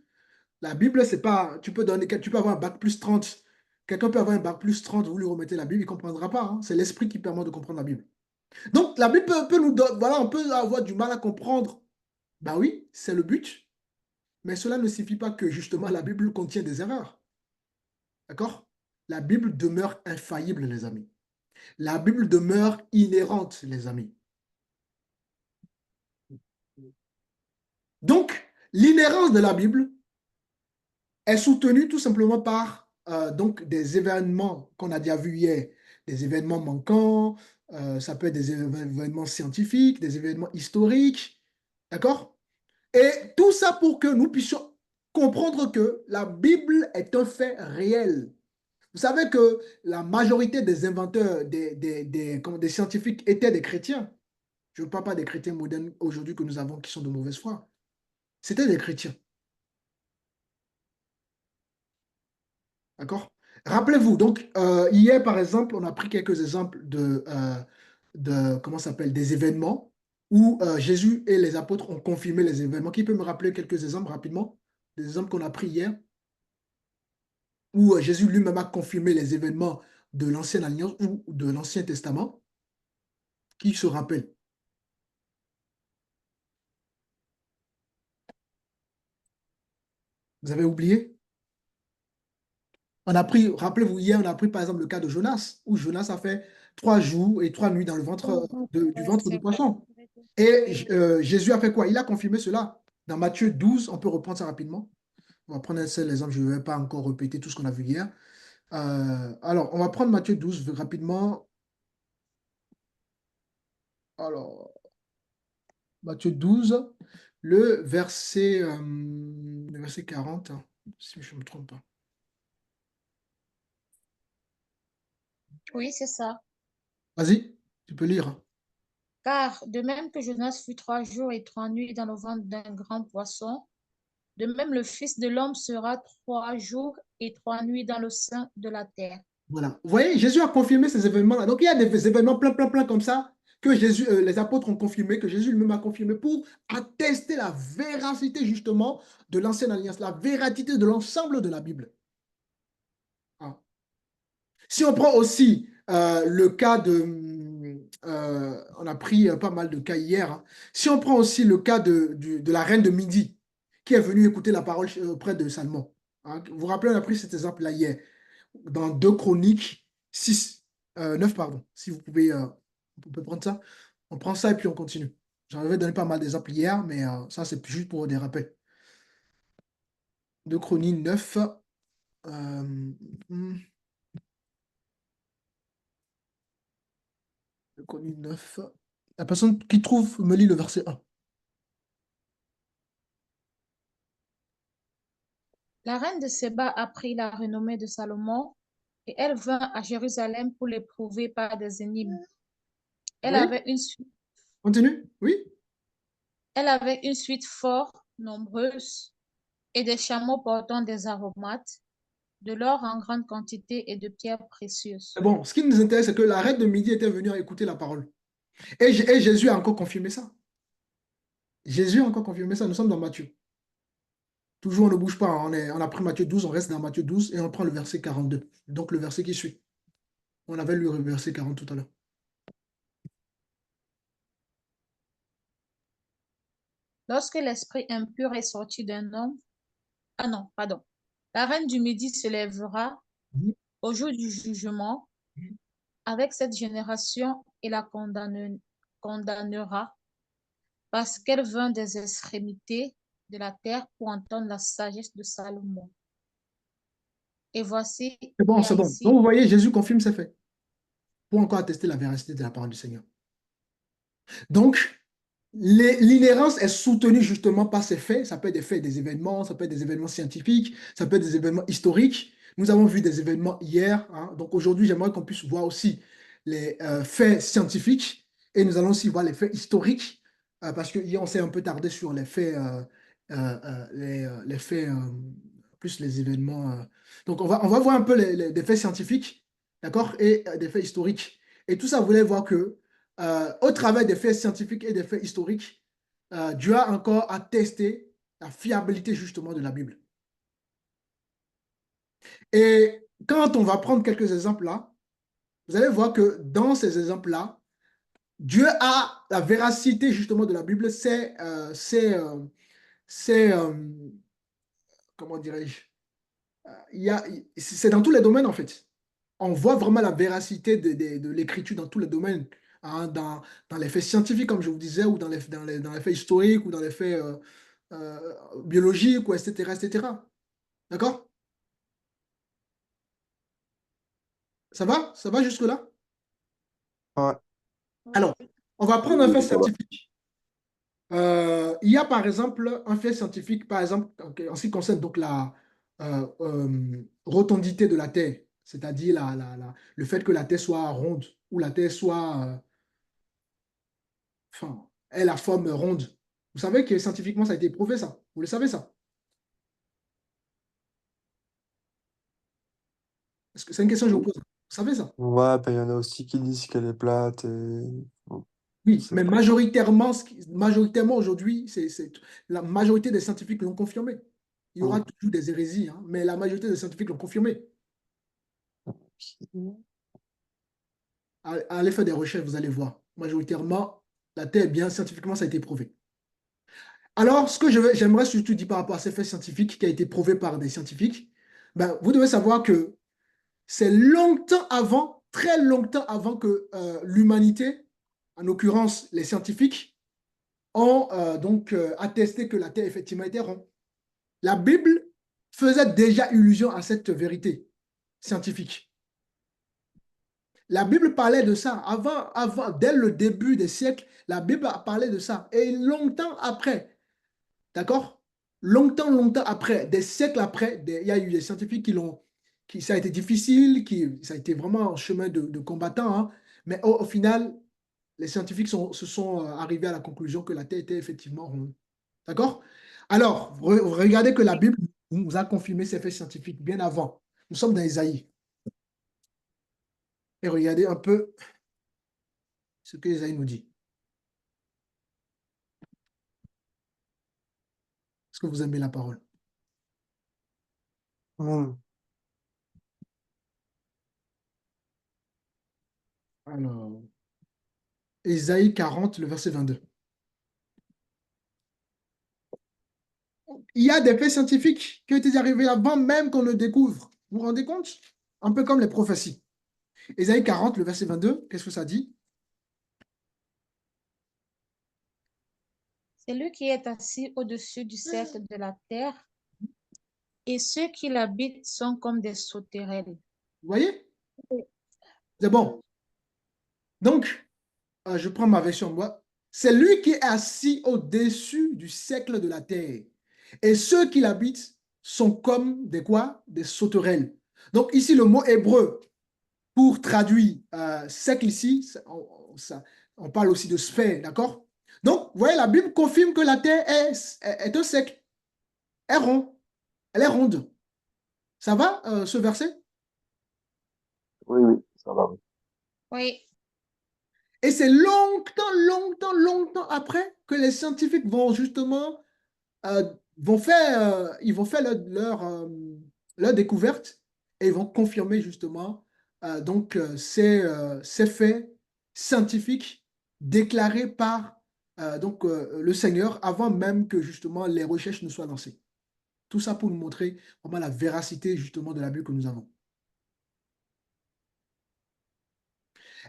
B: c'est pas, tu peux avoir un bac plus 30, quelqu'un peut avoir un bac plus 30, vous lui remettez la Bible, il ne comprendra pas, hein. C'est l'esprit qui permet de comprendre la Bible. Donc, la Bible peut nous donner, voilà, on peut avoir du mal à comprendre. Ben oui, c'est le but, mais cela ne signifie pas que justement la Bible contient des erreurs. D'accord? La Bible demeure infaillible, les amis. La Bible demeure inhérente, les amis. Donc, l'inhérence de la Bible est soutenue tout simplement par donc des événements qu'on a déjà vus hier, des événements manquants, ça peut être des événements scientifiques, des événements historiques, d'accord? Et tout ça pour que nous puissions comprendre que la Bible est un fait réel. Vous savez que la majorité des inventeurs, des scientifiques étaient des chrétiens. Je ne parle pas des chrétiens modernes aujourd'hui que nous avons qui sont de mauvaise foi. C'était des chrétiens. D'accord? Rappelez-vous, donc, hier, par exemple, on a pris quelques exemples comment ça s'appelle, des événements où Jésus et les apôtres ont confirmé les événements. Qui peut me rappeler quelques exemples rapidement? Des exemples qu'on a pris hier, où Jésus lui-même a confirmé les événements de l'Ancienne Alliance ou de l'Ancien Testament. Qui se rappelle? Vous avez oublié? On a pris, rappelez-vous, hier, on a pris par exemple le cas de Jonas, où Jonas a fait 3 jours et 3 nuits dans le ventre du ventre du
F: c'est vrai.
B: poisson. Et Jésus a fait quoi? Il a confirmé cela. Dans Matthieu 12, on peut reprendre ça rapidement. On va prendre un seul exemple, je ne vais pas encore répéter tout ce qu'on a vu hier. Alors, on va prendre Matthieu 12 rapidement. Alors, Matthieu 12, le verset 40, hein, si je ne me trompe pas.
F: Oui, c'est ça.
B: Vas-y, tu peux lire.
F: Car de même que Jonas fut 3 jours et 3 nuits dans le ventre d'un grand poisson, de même le Fils de l'homme sera 3 jours et 3 nuits dans le sein de la terre.
B: Voilà. Vous voyez, Jésus a confirmé ces événements-là. Donc, il y a des événements plein, plein, plein comme ça que Jésus, les apôtres ont confirmé, que Jésus lui-même a confirmé pour attester la véracité justement de l'Ancienne Alliance, la véracité de l'ensemble de la Bible. Ah. Si on prend aussi le cas on a pris pas mal de cas hier, hein. Si on prend aussi le cas de la reine de Midi, qui est venue écouter la parole auprès de Salomon, hein. Vous vous rappelez, on a pris cet exemple-là hier, dans 2 Chroniques 6, 9, pardon. Si vous pouvez, on peut prendre ça. On prend ça et puis on continue. J'en avais donné pas mal d'exemples hier, mais ça, c'est juste pour des rappels. 2 Chroniques 9. Hmm, 2 Chroniques 9. La personne qui trouve me lit le verset 1.
F: La reine de Séba apprit la renommée de Salomon et elle vint à Jérusalem pour l'éprouver par des énigmes. Elle
B: Oui,
F: avait une suite,
B: continue. Oui.
F: elle avait une suite fort nombreuse et des chameaux portant des aromates, de l'or en grande quantité et de pierres précieuses.
B: Bon, ce qui nous intéresse, c'est que la reine de Midi était venue écouter la parole. Et Jésus a encore confirmé ça. Jésus a encore confirmé ça. Nous sommes dans Matthieu. Toujours, on ne bouge pas, hein. On a pris Matthieu 12, on reste dans Matthieu 12 et on prend le verset 42. Donc le verset qui suit. On avait lu le verset 40 tout à l'heure.
F: Lorsque l'esprit impur est sorti d'un homme, ah non, pardon. La reine du Midi se lèvera
B: Mhm.
F: au jour du jugement avec cette génération et la condamnera parce qu'elle vint des extrémités de la terre pour entendre la sagesse de Salomon. Et voici,
B: C'est bon,
F: il y a
B: c'est bon. Donc,
F: ici,
B: vous voyez, Jésus confirme ses faits pour encore attester la véracité de la parole du Seigneur. Donc, l'inhérence est soutenue justement par ces faits. Ça peut être des faits, des événements, ça peut être des événements scientifiques, ça peut être des événements historiques. Nous avons vu des événements hier, hein. Donc aujourd'hui, j'aimerais qu'on puisse voir aussi les faits scientifiques et nous allons aussi voir les faits historiques parce que hier, on s'est un peu tardé sur les faits, les faits plus les événements. Donc on va voir un peu des faits scientifiques, d'accord, et des faits historiques. Et tout ça, vous voulez voir que au travers des faits scientifiques et des faits historiques, Dieu a encore attesté la fiabilité justement de la Bible. Et quand on va prendre quelques exemples là, vous allez voir que dans ces exemples-là, Dieu a la véracité justement de la Bible, c'est comment dirais-je, c'est dans tous les domaines en fait. On voit vraiment la véracité de l'écriture dans tous les domaines, hein, dans les faits scientifiques, comme je vous disais, ou dans les faits historiques, ou dans les faits biologiques, ou etc., etc. D'accord? Ça va? Ça va jusque-là?
E: Ouais.
B: Alors, on va
C: Oui,
B: prendre un fait
C: oui, ça va.
B: scientifique. Il y a par exemple un fait scientifique, par exemple, en ce qui concerne donc la rotondité de la Terre, c'est-à-dire le fait que la Terre soit ronde, ou la Terre soit enfin, est la forme ronde. Vous savez que scientifiquement, ça a été prouvé, ça. Vous le savez, ça. Est-ce que c'est une question que je vous
C: Oui,
B: pose? Vous savez ça?
E: Ouais, ben, il y en a aussi qui disent qu'elle est plate. Bon, je
B: Oui,
E: sais
B: mais
E: pas.
B: majoritairement, majoritairement aujourd'hui, la majorité des scientifiques l'ont confirmé. Il y aura
E: Mm.
B: toujours des hérésies, hein, mais la majorité des scientifiques l'ont confirmé. Allez faire des recherches, vous allez voir. Majoritairement, la Terre est bien, scientifiquement, ça a été prouvé. Alors, ce que j'aimerais surtout dire par rapport à ces faits scientifiques qui a été prouvé par des scientifiques, ben, vous devez savoir que c'est longtemps avant, très longtemps avant que l'humanité, en l'occurrence les scientifiques, ont donc attesté que la Terre effectivement était ronde. La Bible faisait déjà illusion à cette vérité scientifique. La Bible parlait de ça dès le début des siècles, la Bible a parlé de ça. Et longtemps après, d'accord? Longtemps après, des siècles après, il y a eu des scientifiques ça a été difficile, ça a été vraiment un chemin de combattant, hein. Mais au final, les scientifiques se sont arrivés à la conclusion que la Terre était effectivement ronde. D'accord? Alors, regardez que la Bible nous a confirmé ces faits scientifiques bien avant. Nous sommes dans Isaïe. Et regardez un peu ce que Isaïe nous dit. Est-ce que vous aimez la parole?
E: Mm.
B: Alors, Isaïe 40, le verset 22. Il y a des faits scientifiques qui ont été arrivés avant même qu'on le découvre. Vous vous rendez compte? Un peu comme les prophéties. Isaïe 40, le verset 22, qu'est-ce que ça dit?
F: c'est lui qui est assis au-dessus du cercle de la terre, et ceux qui l'habitent sont comme des sauterelles.
B: Vous voyez? C'est bon. Donc, je prends ma version, moi. C'est lui qui est assis au-dessus du cercle de la terre. Et ceux qui l'habitent sont comme des quoi? Des sauterelles. Donc, ici, le mot hébreu pour traduire cercle ici, on parle aussi de sphère, d'accord? Donc, vous voyez, la Bible confirme que la terre est un cercle, est rond, elle est ronde. Ça va, ce verset?
C: oui, oui, ça va. Oui.
F: Oui,
B: Et c'est longtemps après que les scientifiques vont justement ils vont faire leur découverte et ils vont confirmer justement ces faits scientifiques déclarés par le Seigneur avant même que justement les recherches ne soient lancées. Tout ça pour nous montrer vraiment la véracité justement de la Bible que nous avons.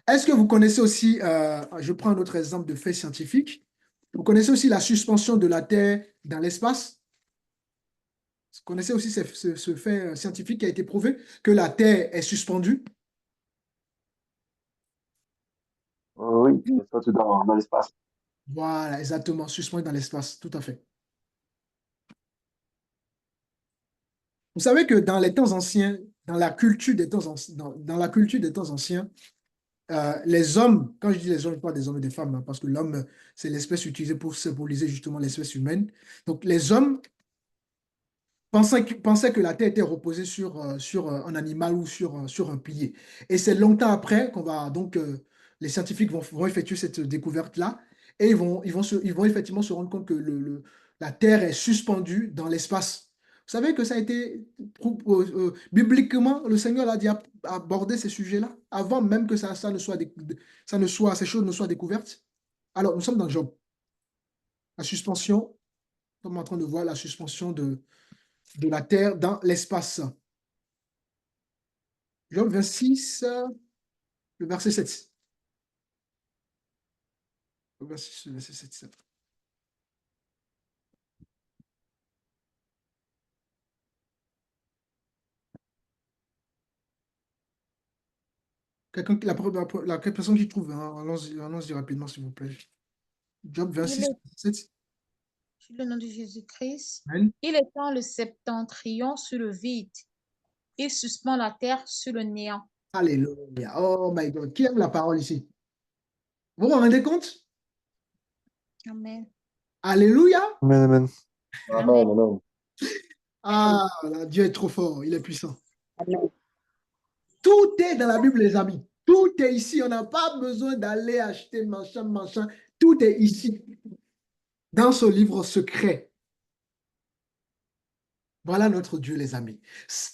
B: Est-ce que vous connaissez aussi, je prends un autre exemple de fait scientifique, vous connaissez aussi la suspension de la Terre dans l'espace? Vous connaissez aussi ce fait scientifique qui a été prouvé que la Terre est suspendue?
C: Oui, c'est sorti dans l'espace.
B: Voilà, exactement, suspendue dans l'espace, tout à fait. Vous savez que dans les temps anciens, dans la culture des temps anciens, dans la culture des temps anciens, les hommes, quand je dis les hommes, je parle des hommes et des femmes, hein, parce que l'homme, c'est l'espèce utilisée pour symboliser justement l'espèce humaine. Donc, les hommes pensaient que la Terre était reposée sur un animal ou sur un pilier. Et c'est longtemps après qu'on va donc, les scientifiques vont effectuer cette découverte-là et ils vont effectivement se rendre compte que la Terre est suspendue dans l'espace. Vous savez que ça a été, bibliquement, le Seigneur a dit aborder ces sujets-là avant même que ces choses ne soient découvertes. Alors, nous sommes dans Job. La suspension, nous sommes en train de voir la suspension de la Terre dans l'espace. Job 26, le verset 7. Le verset 7. La personne qui trouve, hein, allons-y rapidement, s'il vous plaît. Job 26, 7.
F: Sur le nom de Jésus-Christ.
B: Amen.
F: Il étend le septentrion sur le vide. Il suspend la terre sur le néant.
B: Alléluia. Oh my God. Qui aime la parole ici? Vous vous rendez compte?
F: Amen.
B: Alléluia.
E: Amen, amen.
C: Amen, amen.
B: Ah, là, Dieu est trop fort. Il est puissant.
D: Amen.
B: Tout est dans la Bible, les amis. Tout est ici. On n'a pas besoin d'aller acheter machin, machin. Tout est ici. Dans ce livre secret. Voilà notre Dieu, les amis.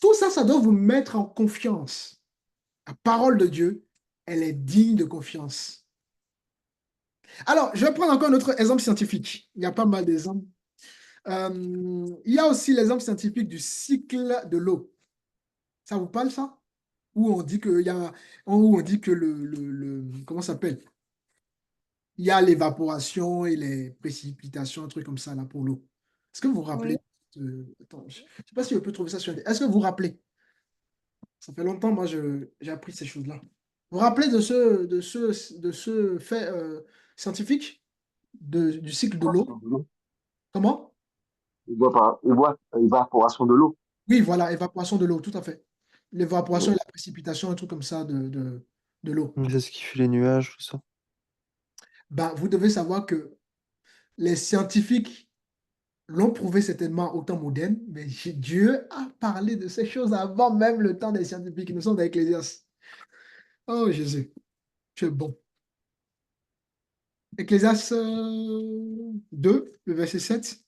B: Tout ça, ça doit vous mettre en confiance. La parole de Dieu, elle est digne de confiance. Alors, je vais prendre encore un autre exemple scientifique. Il y a pas mal d'exemples. Il y a aussi l'exemple scientifique du cycle de l'eau. Ça vous parle, ça? Où on dit que, où on dit que comment ça s'appelle? Il y a l'évaporation et les précipitations, un truc comme ça là pour l'eau. Est-ce que vous vous rappelez? Attends, je ne sais pas si je peux trouver ça sur Internet. Est-ce que vous vous rappelez? Ça fait longtemps, moi, j'ai appris ces choses-là. Vous vous rappelez de ce fait scientifique du cycle de l'eau? Comment?
C: Évaporation de l'eau.
B: Oui, voilà, évaporation de l'eau, tout à fait. L'évaporation et la précipitation, un truc comme ça de l'eau.
E: C'est ce qui fait les nuages, tout ça.
B: Ben, vous devez savoir que les scientifiques l'ont prouvé certainement au temps moderne, mais Dieu a parlé de ces choses avant même le temps des scientifiques. Nous sommes dans Ecclésiaste. Oh Jésus, tu es bon. Ecclésiaste 2, le verset 7.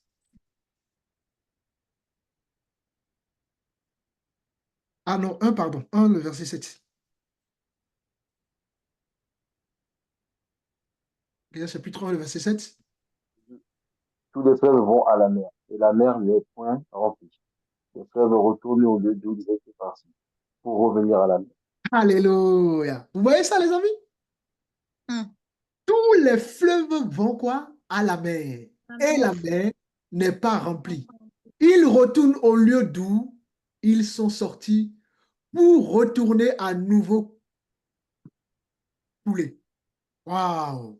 B: Ah non, 1, pardon. 1, le verset 7. Ecclésiaste chapitre 1, le verset 7.
C: Tous les fleuves vont à la mer, et la mer n'est point remplie. Les fleuves retournent au lieu d'où ils étaient partis, pour revenir à la mer.
B: Alléluia. Vous voyez ça, les amis?
F: Hmm.
B: Tous les fleuves vont quoi? À la mer. Et la mer n'est pas remplie. Ils retournent au lieu d'où ils sont sortis pour retourner à nouveau couler. Waouh!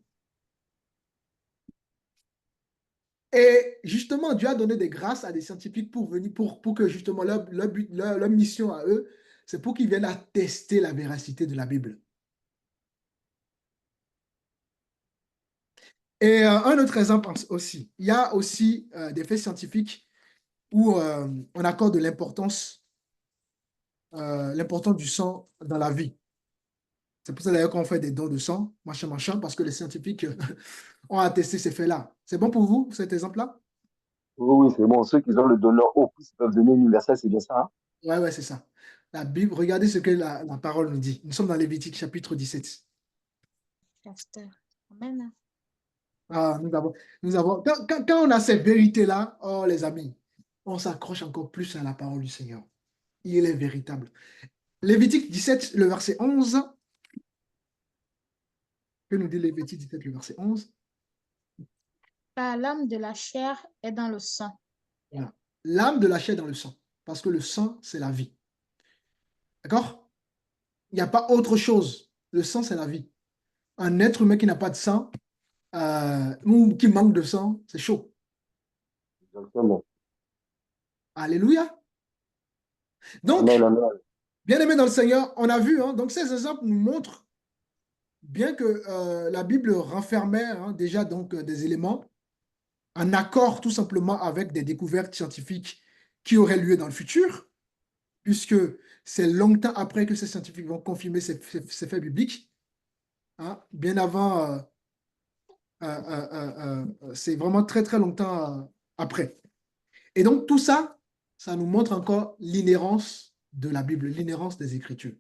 B: Et justement, Dieu a donné des grâces à des scientifiques pour venir, pour que justement leur mission à eux, c'est pour qu'ils viennent attester la véracité de la Bible. Et un autre exemple aussi, il y a aussi des faits scientifiques où on accorde l'importance du sang dans la vie. C'est pour ça d'ailleurs qu'on fait des dons de sang, machin, machin, parce que les scientifiques ont attesté ces faits-là. C'est bon pour vous, cet exemple-là?
C: Oui, oui, c'est bon. Ceux qui ont le donneur au Christ peuvent donner universel, c'est bien ça, hein?
B: Ouais, ouais, c'est ça. La Bible, regardez ce que la parole nous dit. Nous sommes dans Lévitique chapitre 17.
F: Pasteur. Amen.
B: Ah, quand on a ces vérités-là, oh les amis, on s'accroche encore plus à la parole du Seigneur. Il est véritable. Lévitique 17, le verset 11. Que nous dit Lévitique 17, le verset 11?
F: Car l'âme de la chair est dans le sang.
B: Voilà. L'âme de la chair est dans le sang. Parce que le sang, c'est la vie. D'accord? Il n'y a pas autre chose. Le sang, c'est la vie. Un être humain qui n'a pas de sang, ou qui manque de sang, c'est chaud.
C: Exactement.
B: Alléluia. Donc,
C: Amen, amen.
B: bien aimé dans le Seigneur, on a vu, hein, donc ces exemples nous montrent, bien que la Bible renfermait déjà donc des éléments, en accord tout simplement avec des découvertes scientifiques qui auraient lieu dans le futur, puisque c'est longtemps après que ces scientifiques vont confirmer ces faits bibliques, hein, bien avant, c'est vraiment très très longtemps après. Et donc tout ça, ça nous montre encore l'inhérence de la Bible, l'inhérence des Écritures.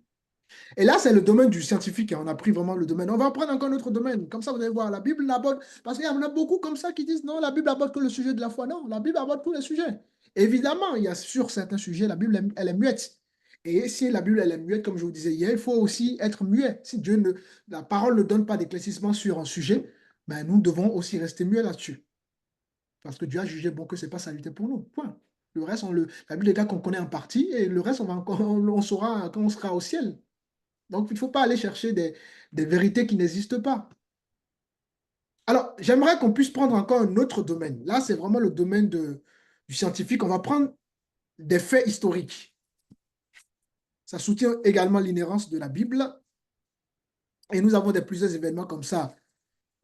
B: Et là, c'est le domaine du scientifique, hein. On a pris vraiment le domaine. On va prendre encore un autre domaine. Comme ça, vous allez voir, la Bible n'aborde... Parce qu'il y en a beaucoup comme ça qui disent, non, la Bible aborde que le sujet de la foi. Non, la Bible aborde tous les sujets. Évidemment, il y a sur certains sujets, la Bible, elle est muette. Et si la Bible, elle est muette, comme je vous disais hier, il faut aussi être muet. Si la parole ne donne pas d'éclaircissement sur un sujet, ben, nous devons aussi rester muets là-dessus. Parce que Dieu a jugé bon que ce n'est pas salutaire pour nous. Point. Le reste, la Bible est là qu'on connaît en partie, et le reste, on saura quand on sera au ciel. Donc, il ne faut pas aller chercher des vérités qui n'existent pas. Alors, j'aimerais qu'on puisse prendre encore un autre domaine. Là, c'est vraiment le domaine du scientifique. On va prendre des faits historiques. Ça soutient également l'inhérence de la Bible. Et nous avons plusieurs événements comme ça.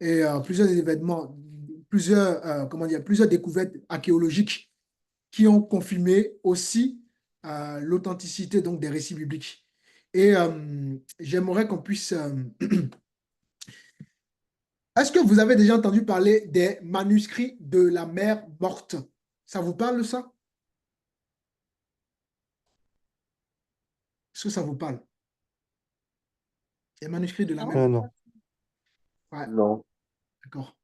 B: Et plusieurs événements, plusieurs découvertes archéologiques qui ont confirmé aussi l'authenticité donc des récits bibliques. Et j'aimerais qu'on puisse... Est-ce que vous avez déjà entendu parler des manuscrits de la mer morte? Ça vous parle, ça? Est-ce que ça vous parle? Les manuscrits de la mer morte.
E: Non.
B: Ouais,
C: Non.
B: d'accord.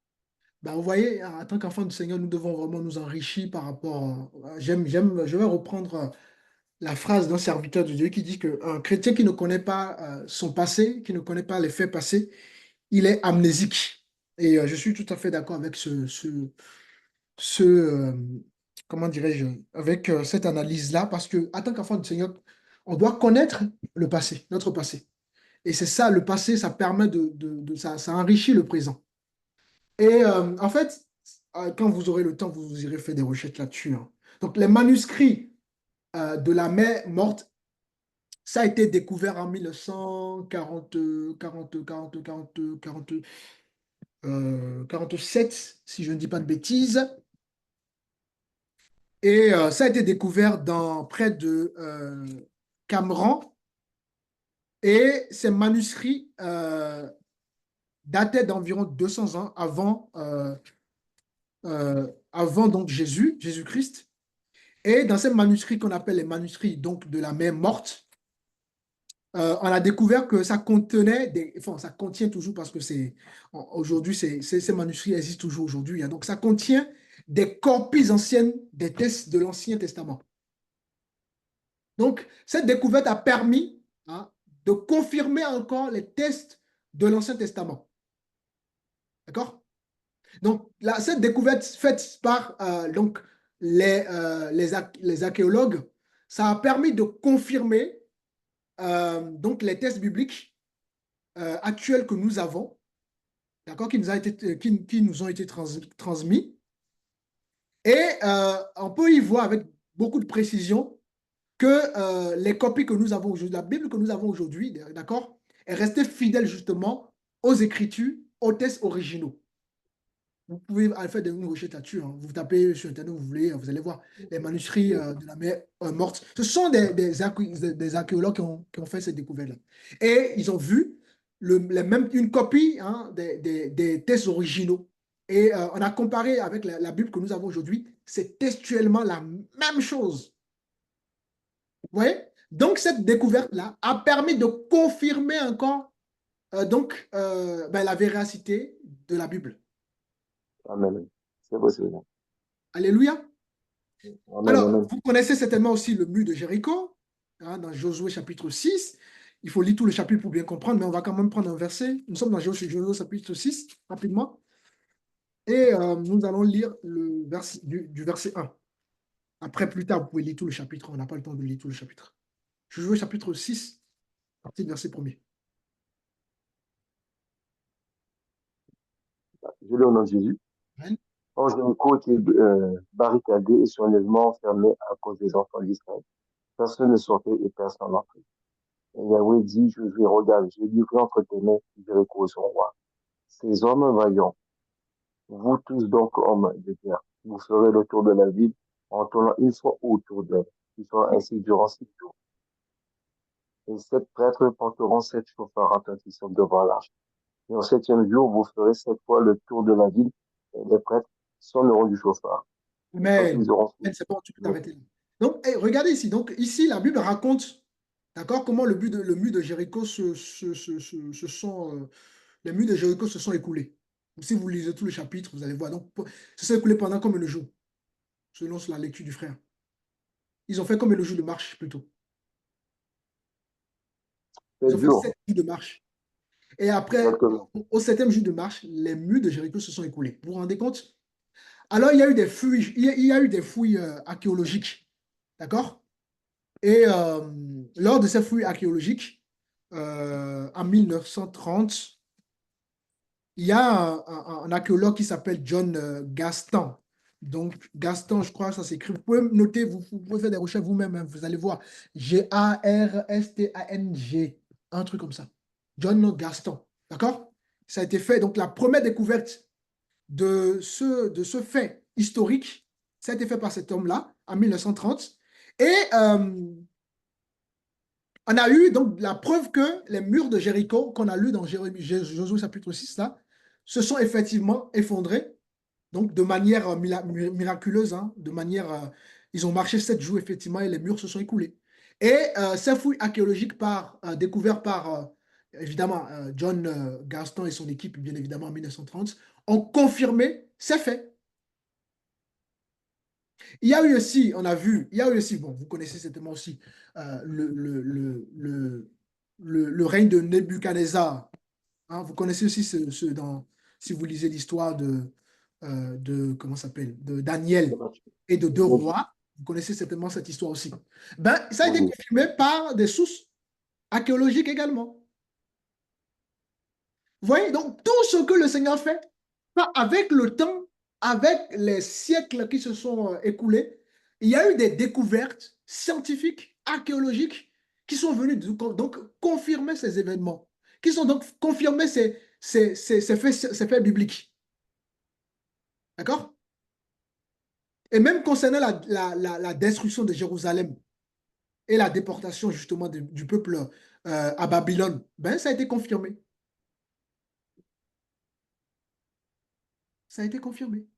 B: Ben, vous voyez, en tant qu'enfant du Seigneur, nous devons vraiment nous enrichir par rapport. Je vais reprendre la phrase d'un serviteur de Dieu qui dit qu'un chrétien qui ne connaît pas son passé, qui ne connaît pas les faits passés, il est amnésique. Et je suis tout à fait d'accord avec comment dirais-je, avec cette analyse-là, parce que en tant qu'enfant du Seigneur, on doit connaître le passé, notre passé. Et c'est ça, le passé, ça permet ça enrichit le présent. Et en fait, quand vous aurez le temps, vous irez faire des recherches là-dessus, hein. Donc, les manuscrits de la mer morte, ça a été découvert en 1940, 47, si je ne dis pas de bêtises. Et ça a été découvert près de Qamran. Et ces manuscrits dataient d'environ 200 ans avant donc Jésus-Christ. Et dans ces manuscrits qu'on appelle les manuscrits donc, de la mer morte, on a découvert que ça contenait enfin, ça contient toujours parce que aujourd'hui, ces manuscrits existent toujours aujourd'hui, hein. Donc, ça contient des copies anciennes des textes de l'Ancien Testament. Donc, cette découverte a permis de confirmer encore les textes de l'Ancien Testament. D'accord? Donc, cette découverte faite par donc, les archéologues, ça a permis de confirmer donc, les textes bibliques actuels que nous avons, d'accord, qui nous ont été transmis. Et on peut y voir avec beaucoup de précision que les copies que nous avons aujourd'hui, la Bible que nous avons aujourd'hui, d'accord, est restée fidèle justement aux Écritures, aux textes originaux. Vous pouvez faire une recherche là-dessus, hein. Vous tapez sur Internet, vous allez voir les manuscrits de la mer morte. Ce sont des archéologues qui ont fait cette découverte-là. Et ils ont vu même une copie des textes originaux. Et on a comparé avec la Bible que nous avons aujourd'hui, c'est textuellement la même chose. Vous voyez? Donc, cette découverte-là a permis de confirmer encore la véracité de la Bible.
C: Amen. C'est possible.
B: Alléluia.
C: Amen,
B: Alors,
C: amen.
B: vous connaissez certainement aussi le mur de Jéricho, hein, dans Josué chapitre 6. Il faut lire tout le chapitre pour bien comprendre, mais on va quand même prendre un verset. Nous sommes dans Josué chapitre 6, rapidement. Et nous allons lire le verset, du verset 1. Après, plus tard, vous pouvez lire tout le chapitre. On n'a pas le temps de lire tout le chapitre. Josué chapitre 6, partie du verset 1er.
C: Je lis au nom de Jésus.
B: Amen.
C: Or, Jéricho était barricadé et soigneusement fermé à cause des enfants d'Israël. Personne ne sortait et personne n'entrait. Et Yahweh dit, Josué, regarde, je livre entre tes mains Jéricho et son roi. Ces hommes vaillants, vous tous donc hommes de guerre, vous ferez le tour de la ville en tournant une fois autour d'elle. Il sera ainsi durant 6 jours. Et 7 prêtres porteront 7 chauffards retentissants devant l'arche. Et au 7e jour, vous ferez 7 fois le tour de la ville, et les prêtres sonneront du chauffard. Et quand
B: Amen.
C: ils auront
B: Amen,
C: fait,
B: c'est bon, tu peux t'arrêter là. Donc, regardez ici. Donc, ici, la Bible raconte, d'accord, comment le mur de Jéricho se sont, les murs de Jéricho se sont écoulés. Si vous lisez tout le chapitre, vous allez voir. Donc, se sont écoulés pendant combien de jours, selon la lecture du frère. Ils ont fait combien de jours de marche plutôt. Ils
C: 7
B: ont fait
C: jours,
B: 7 jours de marche. Et après,
C: exactement.
B: au 7e jour de marche, les murs de Jéricho se sont écoulés. Vous vous rendez compte? Alors, il y a eu des fouilles, il y a eu des fouilles archéologiques. D'accord? Et lors de ces fouilles archéologiques, en 1930, il y a un archéologue qui s'appelle John Gaston. Donc, Gaston, je crois que ça s'écrit. Vous pouvez noter, vous pouvez faire des recherches vous-même, hein, vous allez voir. G-A-R-S-T-A-N-G, un truc comme ça. John Gaston. D'accord? Ça a été fait. Donc, la première découverte de ce fait historique, ça a été fait par cet homme-là en 1930. Et on a eu donc la preuve que les murs de Jéricho, qu'on a lu dans Josué chapitre 6, là, se sont effectivement effondrés, donc de manière miraculeuse, hein, de manière, ils ont marché 7 jours, effectivement, et les murs se sont écoulés. Et ces fouilles archéologiques découvertes par, évidemment, John Gaston et son équipe, bien évidemment, en 1930, ont confirmé ces faits. Il y a eu aussi, on a vu, il y a eu aussi, bon, vous connaissez certainement aussi le règne de Nebuchadnezzar. Hein, vous connaissez aussi si vous lisez l'histoire comment ça s'appelle, de Daniel et de deux rois, vous connaissez certainement cette histoire aussi. Ben, ça a été
C: Oui,
B: confirmé par des sources archéologiques également. Vous voyez, donc tout ce que le Seigneur fait, avec le temps, avec les siècles qui se sont écoulés, il y a eu des découvertes scientifiques, archéologiques, qui sont venues donc confirmer ces événements, qui sont donc confirmer ces faits bibliques. D'accord? Et même concernant la destruction de Jérusalem et la déportation justement du peuple à Babylone, ben, ça a été confirmé. Ça a été confirmé.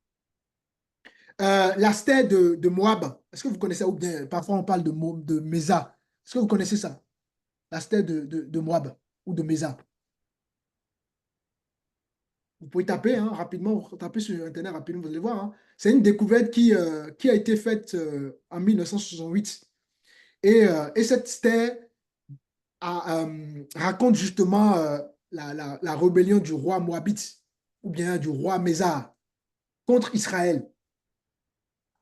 B: La stèle de Moab, est-ce que vous connaissez, ou bien parfois on parle de Mésa, est-ce que vous connaissez ça? La stèle de Moab ou de Mésa. Vous pouvez taper hein, rapidement, taper sur Internet rapidement, vous allez voir. Hein. C'est une découverte qui a été faite en 1968. Et cette stèle raconte justement la rébellion du roi Moabite ou bien du roi Mésa contre Israël.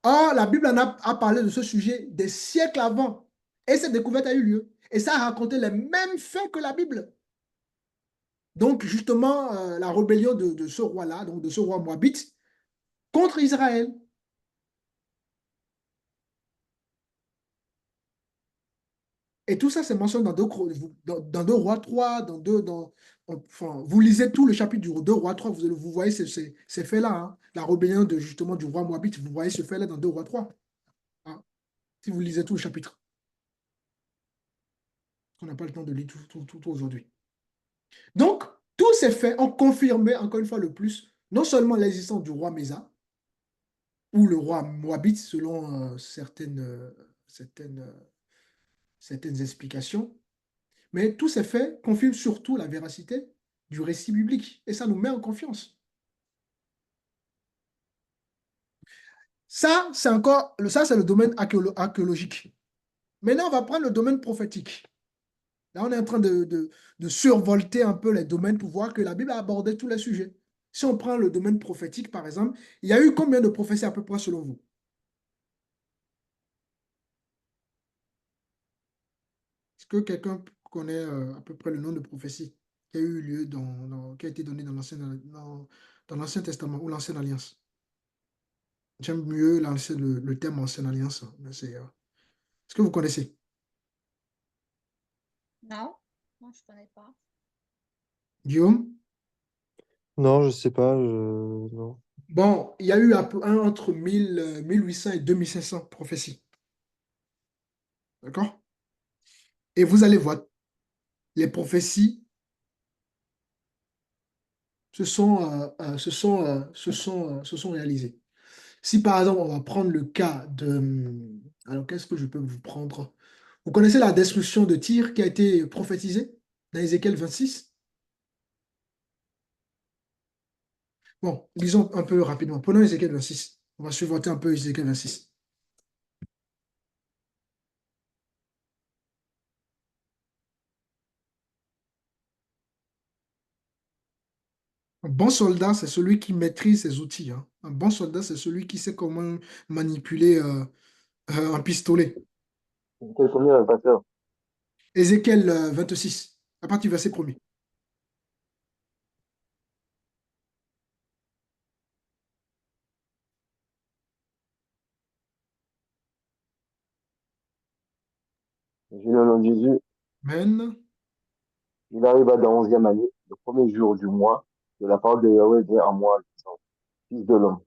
B: Or, la Bible a parlé de ce sujet des siècles avant. Et cette découverte a eu lieu. Et ça a raconté les mêmes faits que la Bible. Donc, justement, la rébellion de ce roi-là, donc de ce roi Moabite, contre Israël. Et tout ça, c'est mentionné dans 2 Rois 3, enfin, vous lisez tout le chapitre du 2 Rois 3, vous voyez ces faits-là. Hein. La rébellion justement du roi Moabite, vous voyez ce fait-là dans 2 Rois 3. Hein, si vous lisez tout le chapitre. On n'a pas le temps de lire tout aujourd'hui. Donc, tous ces faits ont confirmé, encore une fois le plus, non seulement l'existence du roi Mésa, ou le roi Moabite, selon certaines explications, mais tous ces faits confirment surtout la véracité du récit biblique. Et ça nous met en confiance. Ça, c'est le domaine archéologique. Maintenant, on va prendre le domaine prophétique. Là, on est en train de survolter un peu les domaines pour voir que la Bible a abordé tous les sujets. Si on prend le domaine prophétique, par exemple, il y a eu combien de prophéties à peu près selon vous? Est-ce que quelqu'un connaît à peu près le nom de prophétie qui a eu lieu qui a été donné dans l'Ancien Testament ou l'Ancienne Alliance? J'aime mieux le terme Ancienne Alliance, mais est-ce que vous connaissez?
F: Non, moi je ne connais pas.
B: Guillaume?
E: Non, je sais pas. Non.
B: Bon, il y a eu entre 1800 et 2500 prophéties. D'accord? Et vous allez voir, les prophéties se sont réalisées. Si par exemple, on va prendre le cas alors, qu'est-ce que je peux vous prendre? Vous connaissez la destruction de Tyr qui a été prophétisée dans Ézéchiel 26? Bon, lisons un peu rapidement. Prenons Ézéchiel 26. On va suivre un peu Ézéchiel 26. Un bon soldat, c'est celui qui maîtrise ses outils, hein. Un bon soldat, c'est celui qui sait comment manipuler un pistolet.
C: Quel combien, pasteur?
B: Ézéchiel 26, à partir du verset 1er.
C: J'ai le nom de Jésus.
B: Amen.
C: Il arriva dans 11e année, le premier jour du mois, que la parole de Yahweh vint à moi, disant, Fils de l'homme,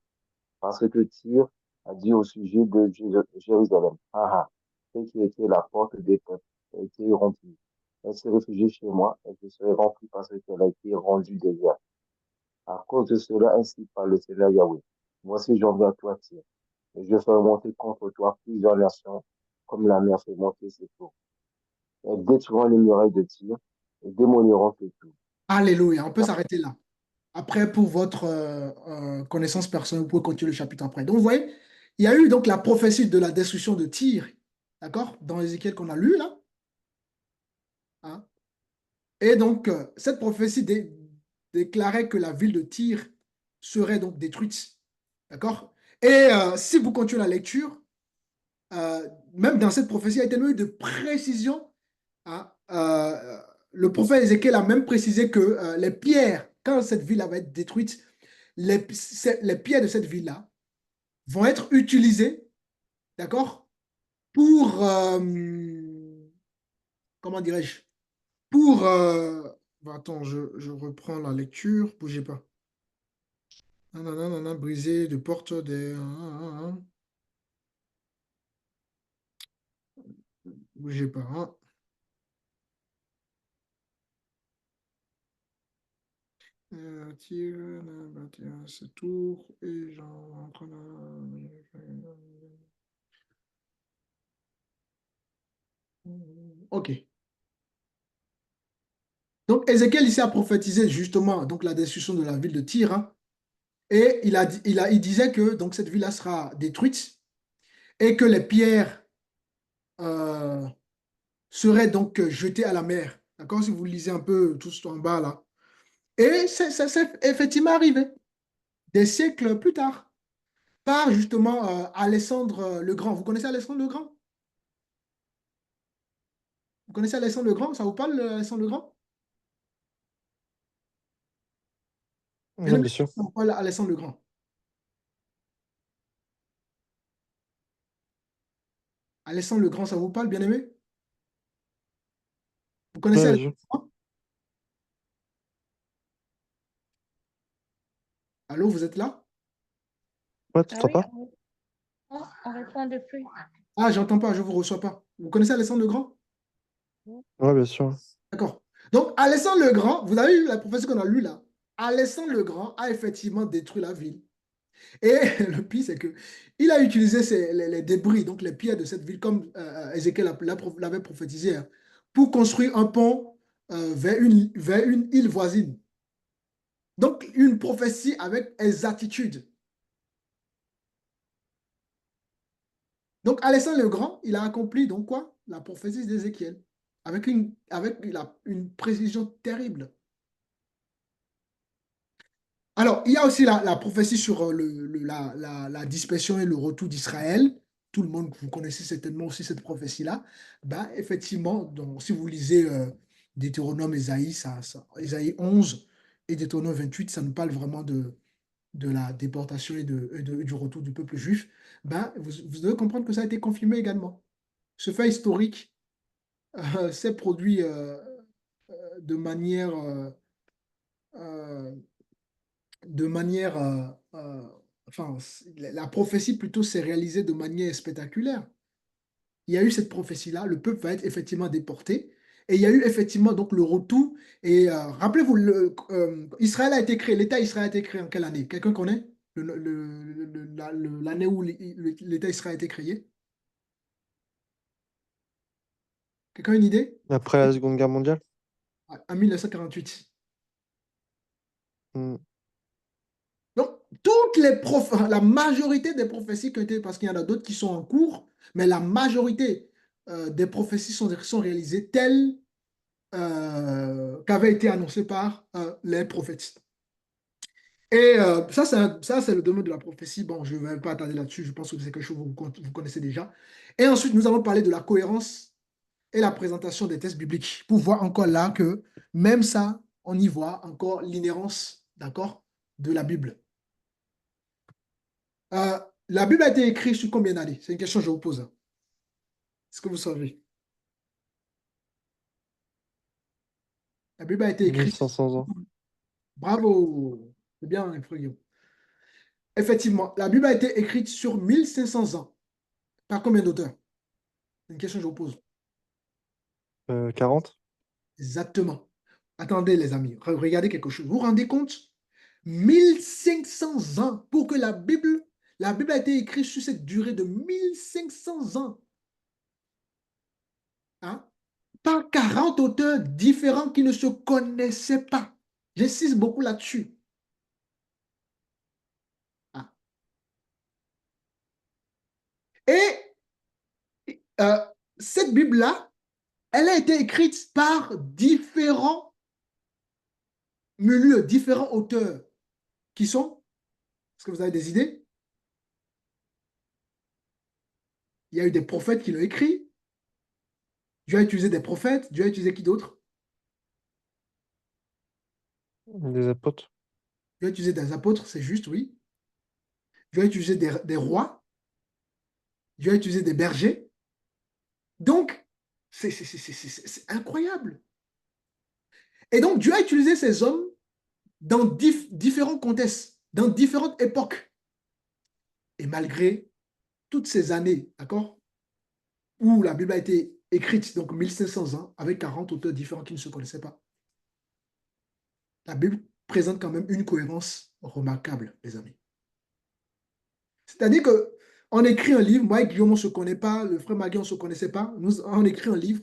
C: parce que Tyr a dit au sujet de Jérusalem, ah ah, ce qui était la porte des peuples a été remplie. Elle s'est réfugiée chez moi, et je serai remplie parce qu'elle a été rendue déserte. À cause de cela, ainsi parle le Seigneur Yahweh. Voici, j'envoie à toi, Tyr, et je ferai monter contre toi plusieurs nations, comme la mer fait monter ses flots. Elles détruiront les murailles de Tyr, et démoliront ses tours.
B: Alléluia. On peut s'arrêter là. Après, pour votre connaissance personnelle, vous pouvez continuer le chapitre après. Donc, vous voyez, il y a eu donc la prophétie de la destruction de Tyr, d'accord, dans Ézéchiel qu'on a lu là, hein. Et donc, cette prophétie déclarait que la ville de Tyr serait donc détruite, d'accord. Et si vous continuez la lecture, même dans cette prophétie, il y a tellement eu de précision, hein. Le prophète Ézéchiel a même précisé que les pierres, quand cette ville va être détruite, les pierres de cette ville-là vont être utilisées, d'accord, pour, comment dirais-je, pour, attends, je reprends la lecture, bougez pas. Nanana, briser de porte des... Bougez pas, hein. Tire, bâtir ce tour et j'en Ok. Donc, Ézéchiel ici a prophétisé justement donc, la destruction de la ville de Tyr, hein. Et il disait que donc, cette ville-là sera détruite et que les pierres euh, seraient donc jetées à la mer. D'accord? Si vous lisez un peu tout en bas là. Et c'est effectivement arrivé des siècles plus tard par justement Alexandre le Grand. Vous connaissez Alexandre le Grand? Vous connaissez Alexandre le Grand? Ça vous parle, Alexandre le Grand? Bien
E: Ouais,
B: aimé,
E: bien sûr.
B: ça vous parle, Alexandre le Grand. Alexandre le Grand, ça vous parle, bien aimé? Vous connaissez
E: Ouais, bien
B: Alexandre
E: sûr.
B: le Grand? Allô, vous êtes là?
E: Ouais,
F: Ah
E: t'entends
F: oui,
E: pas?
F: on répond depuis.
B: Ah, j'entends pas, je vous reçois pas. Vous connaissez Alexandre le Grand?
E: Ouais, bien sûr.
B: D'accord. Donc, Alexandre le Grand, vous avez vu la prophétie qu'on a lue là? Alexandre le Grand a effectivement détruit la ville. Et le pire, c'est que il a utilisé les débris, donc les pierres de cette ville, comme Ézéchiel l'avait prophétisé, hein, pour construire un pont vers une île voisine. Donc, une prophétie avec exactitude. Donc, Alexandre le Grand, il a accompli donc quoi? La prophétie d'Ézéchiel, avec une précision terrible. Alors, il y a aussi la prophétie sur la dispersion et le retour d'Israël. Tout le monde, vous connaissez certainement aussi cette prophétie-là. Ben, effectivement, donc, si vous lisez Deutéronome, Ésaïe 11 et Deutéronome 28, ça nous parle vraiment de la déportation et du retour du peuple juif. Ben, vous devez comprendre que ça a été confirmé également. Ce fait historique s'est produit de manière, euh, de manière enfin, la prophétie plutôt s'est réalisée de manière spectaculaire. Il y a eu cette prophétie-là, le peuple va être effectivement déporté, et il y a eu effectivement donc le retour. Et rappelez-vous, Israël a été créé, l'État Israël a été créé en quelle année? Quelqu'un connaît l'année où l'État Israël a été créé? Quelqu'un a une idée?
E: Après la Seconde Guerre mondiale?
B: En 1948.
E: Hmm.
B: Donc, la majorité des prophéties qui ont été, parce qu'il y en a d'autres qui sont en cours, mais la majorité des prophéties sont réalisées telles qu'avaient été annoncées par les prophètes. Et ça, c'est le domaine de la prophétie. Bon, je ne vais pas attarder là-dessus, je pense que c'est quelque chose que vous connaissez déjà. Et ensuite, nous allons parler de la cohérence et la présentation des textes bibliques pour voir encore là que même ça, on y voit encore l'inhérence, d'accord, de la Bible. Euh, la Bible a été écrite sur combien d'années? C'est une question que je vous pose. Est-ce que vous savez? La Bible a été écrite.
E: 1500 ans.
B: Bravo! C'est bien, frère Guillaume. Effectivement, la Bible a été écrite sur 1500 ans. Par combien d'auteurs? C'est une question que je vous pose.
E: 40?
B: Exactement. Attendez, les amis, regardez quelque chose. Vous vous rendez compte? 1500 ans pour que la Bible a été écrite sur cette durée de 1500 ans. Hein? Par 40 auteurs différents qui ne se connaissaient pas. J'insiste beaucoup là-dessus. Ah. Et euh, cette Bible-là, elle a été écrite par différents milieux, différents auteurs qui sont, est-ce que vous avez des idées? Il y a eu des prophètes qui l'ont écrit. Dieu a utilisé des prophètes. Dieu a utilisé qui d'autre?
E: Des apôtres?
B: Dieu a utilisé des apôtres, c'est juste, oui. Dieu a utilisé des rois. Dieu a utilisé des bergers. Donc, c'est incroyable. Et donc, Dieu a utilisé ces hommes dans différents contextes, dans différentes époques. Et malgré toutes ces années, d'accord, où la Bible a été écrite, donc 1500 ans, avec 40 auteurs différents qui ne se connaissaient pas, la Bible présente quand même une cohérence remarquable, les amis. C'est-à-dire que on écrit un livre, moi et Guillaume, on ne se connaît pas, le frère Magui, on ne se connaissait pas, on écrit un livre,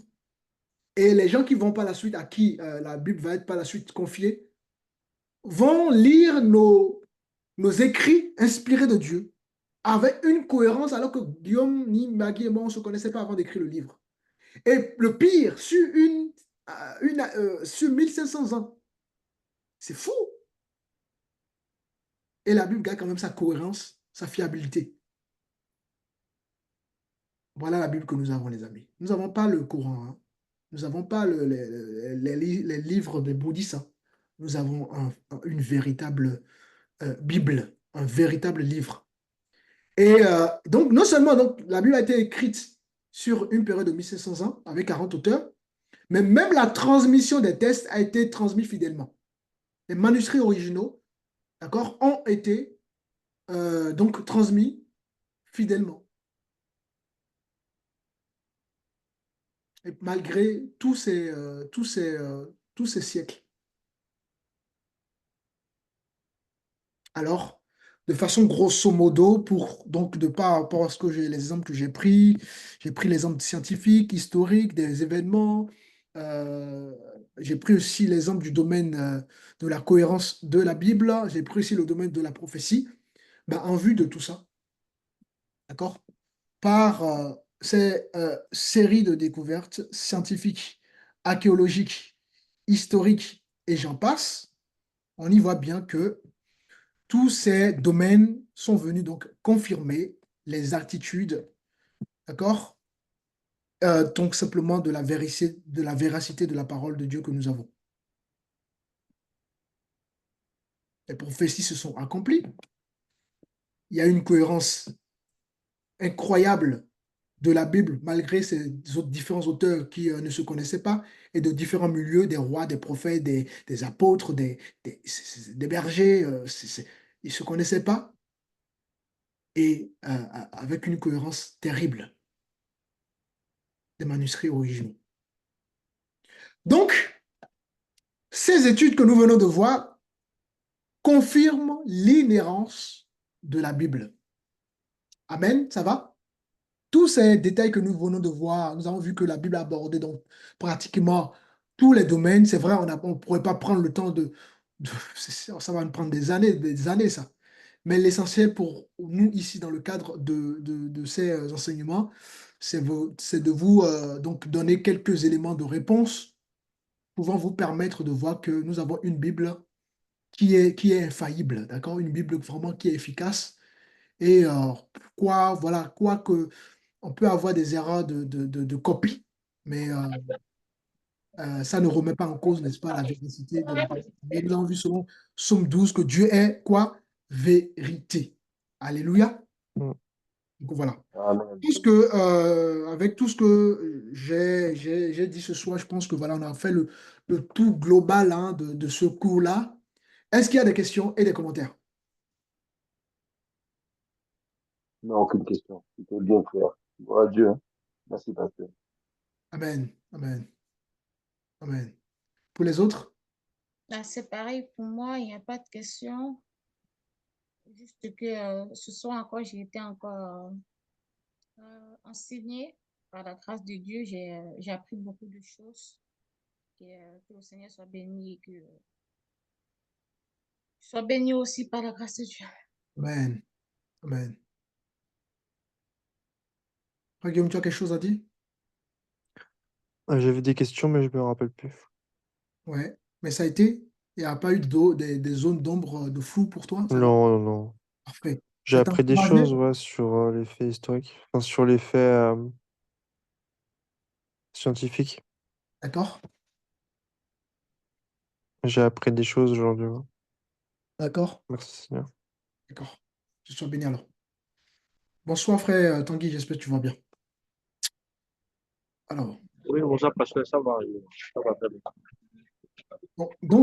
B: et les gens qui vont par la suite, à qui la Bible va être par la suite confiée, vont lire nos écrits inspirés de Dieu avec une cohérence alors que Guillaume, ni Maggie et moi, on ne se connaissait pas avant d'écrire le livre. Et le pire, sur 1500 ans, c'est fou. Et la Bible garde quand même sa cohérence, sa fiabilité. Voilà la Bible que nous avons, les amis. Nous n'avons pas le Coran, hein. Nous n'avons pas les livres des bouddhistes, hein. Nous avons une véritable Bible, un véritable livre. Et donc, non seulement donc, la Bible a été écrite sur une période de 1500 ans avec 40 auteurs, mais même la transmission des textes a été transmise fidèlement. Les manuscrits originaux, d'accord, ont été donc transmis fidèlement. Et malgré tous ces siècles. Alors, de façon grosso modo, par rapport à les exemples que j'ai pris l'exemple scientifique, historique, des événements, j'ai pris aussi l'exemple du domaine de la cohérence de la Bible, j'ai pris aussi le domaine de la prophétie, ben, en vue de tout ça, d'accord? par ces séries de découvertes scientifiques, archéologiques, historiques et j'en passe, on y voit bien que tous ces domaines sont venus donc confirmer les attitudes, d'accord? Donc simplement de la véracité de la parole de Dieu que nous avons. Les prophéties se sont accomplies. Il y a une cohérence incroyable de la Bible, malgré ces autres, différents auteurs qui ne se connaissaient pas, et de différents milieux, des rois, des prophètes, des apôtres, des bergers, ils ne se connaissaient pas, et avec une cohérence terrible des manuscrits originaux. Donc, ces études que nous venons de voir confirment l'inhérence de la Bible. Amen, ça va? Tous ces détails que nous venons de voir, nous avons vu que la Bible a abordé donc pratiquement tous les domaines. C'est vrai, on ne pourrait pas prendre le temps ça va nous prendre des années ça. Mais l'essentiel pour nous ici dans le cadre de ces enseignements, c'est de vous donc donner quelques éléments de réponse pouvant vous permettre de voir que nous avons une Bible qui est infaillible, d'accord? Une Bible vraiment qui est efficace. Et voilà, quoi que on peut avoir des erreurs de copie, mais ça ne remet pas en cause, n'est-ce pas, la véracité de la parole. Et nous avons vu selon Somme 12 que Dieu est quoi? Vérité. Alléluia.
E: Mm.
B: Donc voilà.
C: Amen.
B: Avec tout ce que j'ai dit ce soir, je pense que voilà, on a fait le tout global hein, de ce cours-là. Est-ce qu'il y a des questions et des commentaires?
C: Non, aucune question. C'était bien clair. Gloire à Dieu. Hein. Merci, pasteur.
B: Amen. Amen. Amen. Pour les autres?
F: Ah, c'est pareil pour moi, il n'y a pas de question. Juste que ce soir encore, j'ai été encore enseignée par la grâce de Dieu. J'ai appris beaucoup de choses. Que le Seigneur soit béni et que je sois béni aussi par la grâce de Dieu.
B: Amen. Amen. Frère Guillaume, tu as quelque chose à dire?
E: J'avais des questions, mais je me rappelle plus.
B: Ouais. Mais ça a été? Il n'y a pas eu des zones d'ombre de flou pour toi? Ça va?
E: Non, non, non.
B: Parfait.
E: J'ai
B: Ça t'a
E: appris des
B: encouragé?
E: choses, ouais, sur les faits historiques, enfin, sur les faits scientifiques.
B: D'accord?
E: J'ai appris des choses aujourd'hui. Ouais.
B: D'accord?
E: Merci Seigneur.
B: D'accord. Je sois béni alors. Bonsoir frère Tanguy, j'espère que tu vas bien. Alors,
G: Oui, bonjour, pasteur, ça va très bien.
B: donc